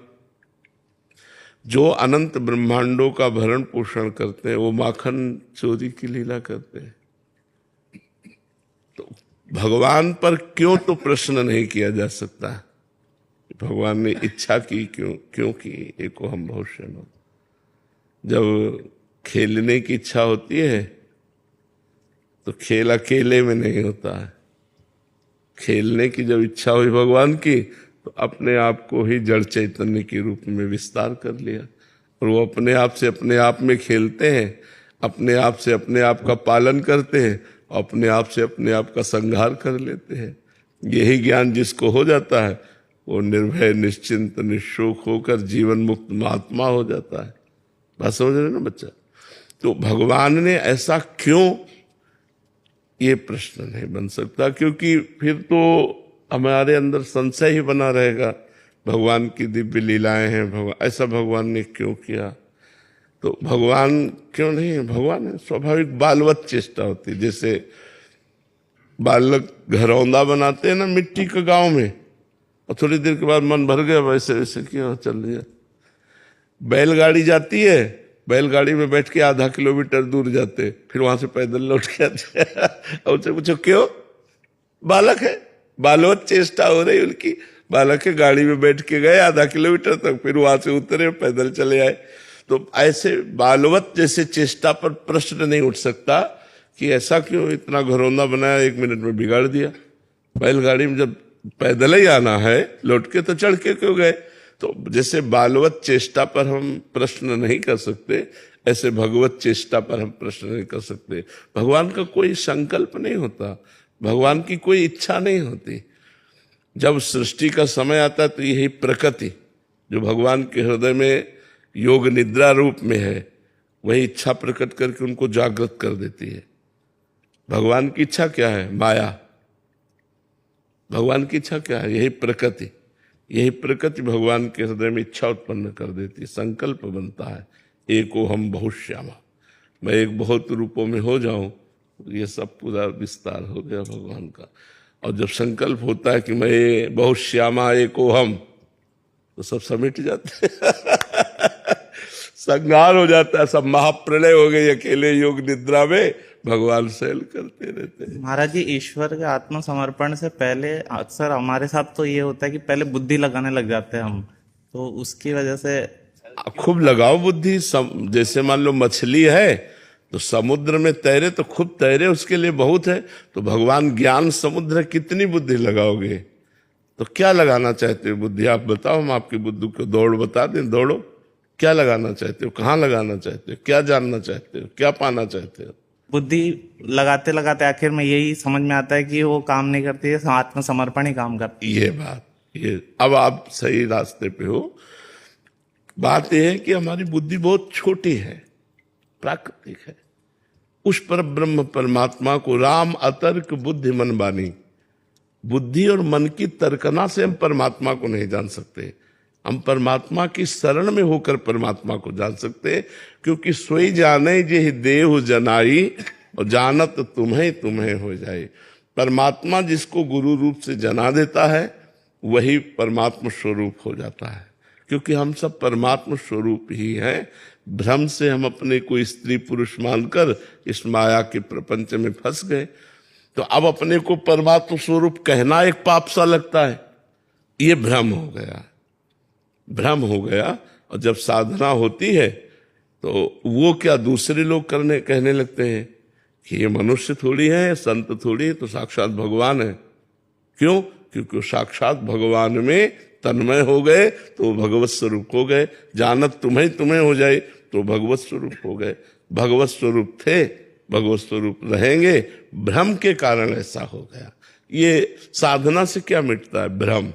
जो अनंत ब्रह्मांडों का भरण पोषण करते हैं वो माखन चोरी की लीला करते हैं। तो भगवान पर क्यों तो प्रश्न नहीं किया जा सकता। भगवान ने इच्छा की क्यों की? एको हम बहुश्याम। जब खेलने की इच्छा होती है तो खेल अकेले में नहीं होता है। खेलने की जब इच्छा हुई भगवान की तो अपने आप को ही जड़ चैतन्य के रूप में विस्तार कर लिया, और वो अपने आप से अपने आप में खेलते हैं, अपने आप से अपने आप का पालन करते हैं, अपने आप से अपने आप का संहार कर लेते हैं। यही ज्ञान जिसको हो जाता है वो निर्भय, निश्चिंत, निशोक होकर जीवन मुक्त महात्मा हो जाता है। बात समझ रहे ना बच्चा? तो भगवान ने ऐसा क्यों, ये प्रश्न नहीं बन सकता, क्योंकि फिर तो हमारे अंदर संशय ही बना रहेगा। भगवान की दिव्य लीलाएं हैं, भगवान ऐसा भगवान ने क्यों किया? तो भगवान क्यों नहीं, भगवान है स्वाभाविक बालवत चेष्टा होती है। जैसे बालक घरौंदा बनाते हैं ना मिट्टी के गांव में, और थोड़ी देर के बाद मन भर गया, वैसे वैसे क्यों चल रही। बैलगाड़ी जाती है, बैलगाड़ी में बैठ के आधा किलोमीटर दूर जाते, फिर वहां से पैदल लौट के आते और उनसे पूछो क्यों? बालक है, बालवत चेष्टा हो रही उनकी। बालक है, गाड़ी में बैठ के गए आधा किलोमीटर तक, फिर वहां से उतरे, पैदल चले आए। तो ऐसे बालवत जैसे चेष्टा पर प्रश्न नहीं उठ सकता कि ऐसा क्यों इतना घरौंदा बनाया, 1 मिनट में बिगाड़ दिया। बैलगाड़ी में जब पैदल ही आना है, लौट के तो चढ़ के क्यों गए? तो जैसे बालवत चेष्टा पर हम प्रश्न नहीं कर सकते, ऐसे भगवत चेष्टा पर हम प्रश्न नहीं कर सकते। भगवान का कोई संकल्प नहीं होता, भगवान की कोई इच्छा नहीं होती। जब सृष्टि का समय आता है तो यही प्रकृति जो भगवान के हृदय में योग निद्रा रूप में है, वही इच्छा प्रकट करके उनको जागृत कर देती है। भगवान की इच्छा क्या है? माया। भगवान की इच्छा क्या है? यही प्रकृति। यही प्रकृति भगवान के हृदय में इच्छा उत्पन्न कर देती है, संकल्प बनता है, एको हम बहुश्यामा, मैं एक बहुत रूपों में हो जाऊं। ये सब पूरा विस्तार हो गया भगवान का। और जब संकल्प होता है कि मैं बहुश्यामा एको हम, तो सब समेट जाते हैं संहार हो जाता है, सब महाप्रलय हो गई। अकेले योग निद्रा में भगवान शैल करते रहते हैं। महाराज जी, ईश्वर के आत्मसमर्पण से पहले अक्सर हमारे साथ तो ये होता है कि पहले बुद्धि लगाने लग जाते हैं हम, तो उसकी वजह से खूब लगाओ बुद्धि। जैसे मान लो मछली है तो समुद्र में तैरे तो खूब तैरे, उसके लिए बहुत है। तो भगवान ज्ञान समुद्र, कितनी बुद्धि लगाओगे? तो क्या लगाना चाहते हो बुद्धि? आप बताओ, हम आपकी बुद्धि को दौड़ बता दें। दौड़ो, क्या लगाना चाहते हो, कहाँ लगाना चाहते हो, क्या जानना चाहते हो, क्या पाना चाहते हो? बुद्धि लगाते लगाते आखिर में यही समझ में आता है कि वो काम नहीं करती है, आत्मसमर्पण ही काम करती ये बात, ये अब आप सही रास्ते पे हो। बात यह है कि हमारी बुद्धि बहुत छोटी है, प्राकृतिक है। उस पर ब्रह्म परमात्मा को राम अतर्क बुद्धि मन बानी, बुद्धि और मन की तर्कना से हम परमात्मा को नहीं जान सकते। हम परमात्मा की शरण में होकर परमात्मा को जान सकते हैं, क्योंकि सोई जाने जे देह जनाई, और जानत तुम्हें तुम्हें हो जाए। परमात्मा जिसको गुरु रूप से जना देता है वही परमात्मा स्वरूप हो जाता है, क्योंकि हम सब परमात्मा स्वरूप ही हैं। भ्रम से हम अपने को स्त्री पुरुष मानकर इस माया के प्रपंच में फंस गए। तो अब अपने को परमात्मा स्वरूप कहना एक पाप सा लगता है, ये भ्रम हो गया, भ्रम हो गया। और जब साधना होती है तो वो क्या दूसरे लोग कहने लगते हैं कि ये मनुष्य थोड़ी है, संत थोड़ी है, तो साक्षात भगवान है। क्यों? क्योंकि वो साक्षात भगवान में तन्मय हो गए तो भगवत स्वरूप हो गए। जानत तुम्हें तुम्हें हो जाए तो भगवत स्वरूप हो गए। भगवत स्वरूप थे, भगवत स्वरूप रहेंगे, भ्रम के कारण ऐसा हो गया। ये साधना से क्या मिटता है? भ्रम।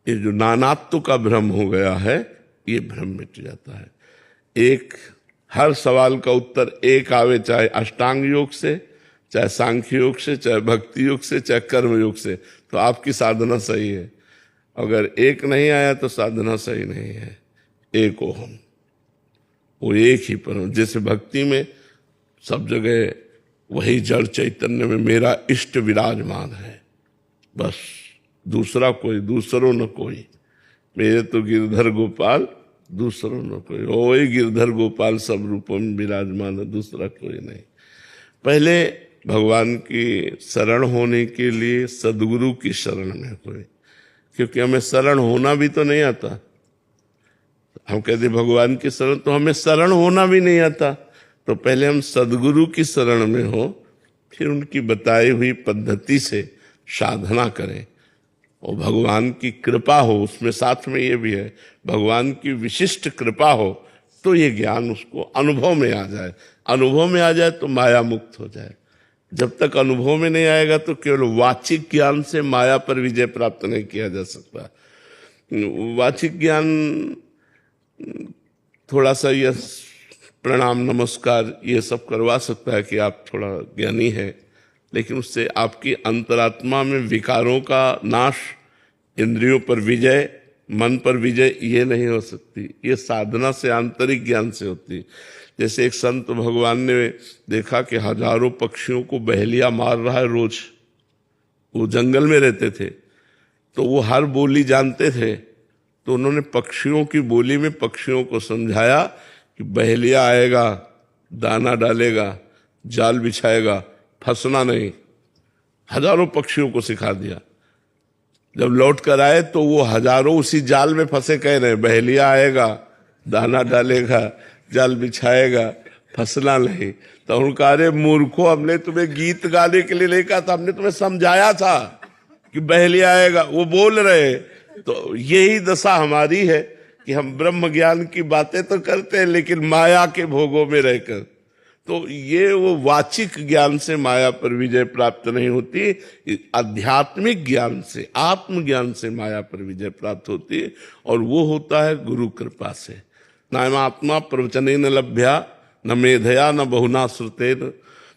ये जो नानात्व का भ्रम हो गया है, ये भ्रम मिट जाता है। एक हर सवाल का उत्तर एक आवे, चाहे अष्टांग योग से, चाहे सांख्य योग से, चाहे भक्ति योग से, चाहे कर्म योग से, तो आपकी साधना सही है। अगर एक नहीं आया तो साधना सही नहीं है। एक हो हम, वो एक ही पर। जैसे भक्ति में सब जगह वही जड़ चैतन्य में मेरा इष्ट विराजमान है, बस दूसरा कोई, दूसरों न कोई। मेरे तो गिरधर गोपाल, दूसरों न कोई। वही गिरधर गोपाल सब रूपों में विराजमान है, दूसरा कोई नहीं। पहले भगवान की शरण होने के लिए सदगुरु की शरण में हुए, क्योंकि हमें शरण होना भी तो नहीं आता। हम कहते भगवान की शरण, तो हमें शरण होना भी नहीं आता। तो पहले हम सदगुरु की शरण में हो, फिर उनकी बताई हुई पद्धति से साधना करें और भगवान की कृपा हो, उसमें साथ में ये भी है भगवान की विशिष्ट कृपा हो तो ये ज्ञान उसको अनुभव में आ जाए। अनुभव में आ जाए तो माया मुक्त हो जाए। जब तक अनुभव में नहीं आएगा तो केवल वाचिक ज्ञान से माया पर विजय प्राप्त नहीं किया जा सकता। वाचिक ज्ञान थोड़ा सा यह प्रणाम नमस्कार ये सब करवा सकता है कि आप थोड़ा ज्ञानी हैं, लेकिन उससे आपकी अंतरात्मा में विकारों का नाश, इंद्रियों पर विजय, मन पर विजय ये नहीं हो सकती। ये साधना से, आंतरिक ज्ञान से होती। जैसे एक संत भगवान ने देखा कि हजारों पक्षियों को बहेलिया मार रहा है रोज। वो जंगल में रहते थे तो वो हर बोली जानते थे, तो उन्होंने पक्षियों की बोली में पक्षियों को समझाया कि बहेलिया आएगा, दाना डालेगा, जाल बिछाएगा, फंसना नहीं। हजारों पक्षियों को सिखा दिया। जब लौट कर आए तो वो हजारों उसी जाल में फंसे कह रहे, बहेलिया आएगा, दाना डालेगा, जाल बिछाएगा, फंसना नहीं। तो उनका, अरे मूर्खों, हमने तुम्हें गीत गाने के लिए नहीं कहा था, हमने तुम्हें समझाया था कि बहेलिया आएगा। वो बोल रहे। तो यही दशा हमारी है कि हम ब्रह्म ज्ञान की बातें तो करते हैं लेकिन माया के भोगों में रहकर। तो ये वो वाचिक ज्ञान से माया पर विजय प्राप्त नहीं होती, आध्यात्मिक ज्ञान से, आत्मज्ञान से माया पर विजय प्राप्त होती है। और वो होता है गुरु कृपा से। नायम आत्मा प्रवचनेन लभ्या न मेधया न बहुना श्रुतेन।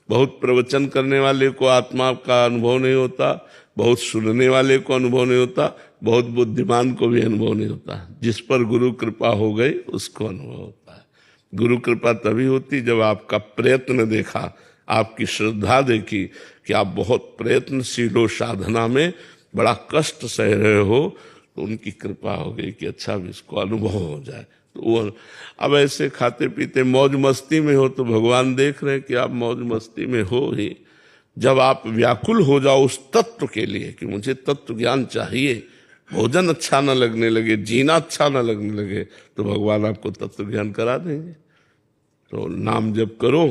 बहुत प्रवचन करने वाले को आत्मा का अनुभव नहीं होता, बहुत सुनने वाले को अनुभव नहीं होता, बहुत बुद्धिमान को भी अनुभव नहीं होता। जिस पर गुरु कृपा हो गई उसको अनुभव होता है। गुरु कृपा तभी होती जब आपका प्रयत्न देखा, आपकी श्रद्धा देखी कि आप बहुत प्रयत्नशील हो, साधना में बड़ा कष्ट सह रहे हो, तो उनकी कृपा हो गई कि अच्छा भी इसको अनुभव हो जाए। तो वो अब ऐसे खाते पीते मौज मस्ती में हो तो भगवान देख रहे हैं कि आप मौज मस्ती में हो ही। जब आप व्याकुल हो जाओ उस तत्व के लिए कि मुझे तत्व ज्ञान चाहिए, भोजन अच्छा न लगने लगे, जीना अच्छा न लगने लगे, तो भगवान आपको तत्व ज्ञान करा देंगे। तो नाम जप करो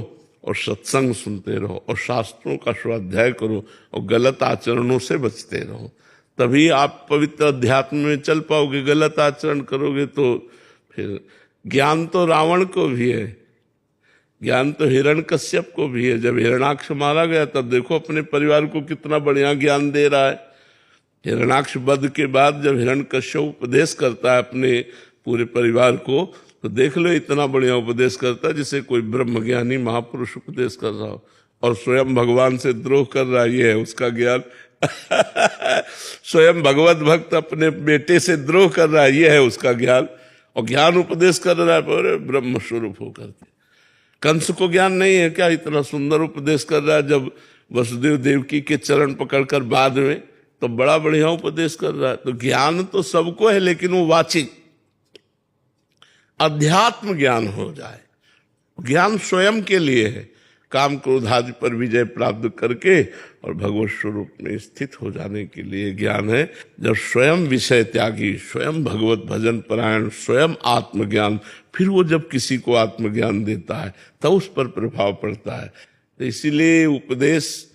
और सत्संग सुनते रहो और शास्त्रों का स्वाध्याय करो और गलत आचरणों से बचते रहो, तभी आप पवित्र अध्यात्म में चल पाओगे। गलत आचरण करोगे तो फिर ज्ञान तो रावण को भी है, ज्ञान तो हिरण्यकश्यप को भी है। जब हिरण्याक्ष मारा गया तब देखो अपने परिवार को कितना बढ़िया ज्ञान दे रहा है। हिरण्याक्ष वध के बाद जब हिरण्यकश्यप उपदेश करता है अपने पूरे परिवार को, तो देख लो इतना बढ़िया उपदेश करता है जिसे कोई ब्रह्मज्ञानी महापुरुष उपदेश कर रहा हो। और स्वयं भगवान से द्रोह कर रहा है, ये है उसका ज्ञान। स्वयं भगवत भक्त अपने बेटे से द्रोह कर रहा है, ये है उसका ज्ञान। और ज्ञान उपदेश कर रहा है पर ब्रह्म स्वरूप होकर के। कंस को ज्ञान नहीं है क्या? इतना सुंदर उपदेश कर रहा है जब वसुदेव देवकी के चरण पकड़कर बाद में, तो बड़ा बढ़िया उपदेश कर रहा है। तो ज्ञान तो सबको है लेकिन वो वाचिक, अध्यात्म ज्ञान हो जाए। ज्ञान स्वयं के लिए है, काम क्रोध आदि पर विजय प्राप्त करके और भगवत स्वरूप में स्थित हो जाने के लिए ज्ञान है। जब स्वयं विषय त्यागी, स्वयं भगवत भजन परायण, स्वयं आत्मज्ञान, फिर वो जब किसी को आत्मज्ञान देता है तब उस पर प्रभाव पड़ता है। तो इसीलिए उपदेश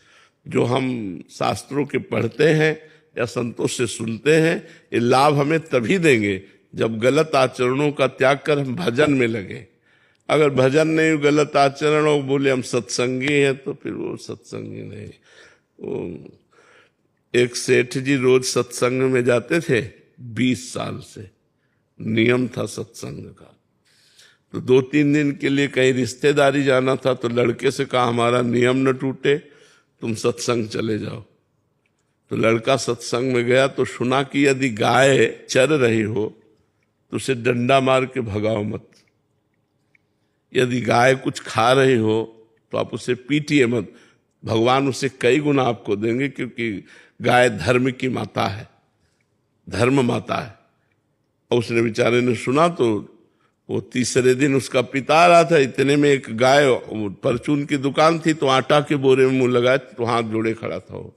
जो हम शास्त्रों के पढ़ते हैं या संतों से सुनते हैं, ये लाभ हमें तभी देंगे जब गलत आचरणों का त्याग कर हम भजन में लगे। अगर भजन नहीं, गलत आचरण और बोले हम सत्संगी हैं, तो फिर वो सत्संगी नहीं। वो एक सेठ जी रोज सत्संग में जाते थे 20 साल से, नियम था सत्संग का। तो 2-3 दिन के लिए कहीं रिश्तेदारी जाना था तो लड़के से कहा हमारा नियम न टूटे, तुम सत्संग चले जाओ। तो लड़का सत्संग में गया तो सुना कि यदि गाय चर रही हो तो उसे डंडा मार के भगाओ मत, यदि गाय कुछ खा रही हो तो आप उसे पीटिए मत, भगवान उसे कई गुना आपको देंगे, क्योंकि गाय धर्म की माता है, धर्म माता है। और उसने बेचारे ने सुना तो वो तीसरे दिन उसका पिता आ रहा था, इतने में एक गाय, परचून की दुकान थी, तो आटा के बोरे में मुंह लगाए तो हाथ जोड़े खड़ा था वो।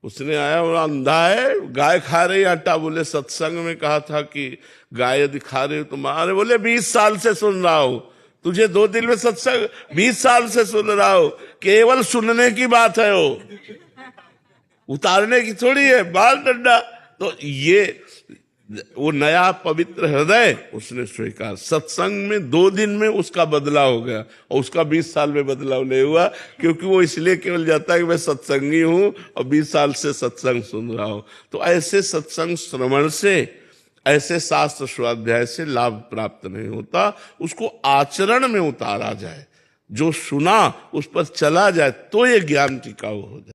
उसने आया और अंधा है, गाय खा रही आटा। बोले सत्संग में कहा था कि गाय यदि खा रही हो तो मारे। बोले 20 साल से सुन रहा हूं, तुझे 2 दिन में सत्संग 20 साल से सुन रहा हो, केवल सुनने की बात है, वो उतारने की थोड़ी है, बाल डंडा। तो ये वो नया पवित्र हृदय उसने स्वीकार, सत्संग में 2 दिन में उसका बदलाव हो गया, और उसका 20 साल में बदलाव नहीं हुआ, क्योंकि वो इसलिए केवल जाता है कि मैं सत्संगी हूं और 20 साल से सत्संग सुन रहा हूं। तो ऐसे सत्संग श्रवण से, ऐसे शास्त्र स्वाध्याय से लाभ प्राप्त नहीं होता, उसको आचरण में उतारा जाए, जो सुना उस पर चला जाए, तो ये ज्ञान टिकाऊ हो जाए।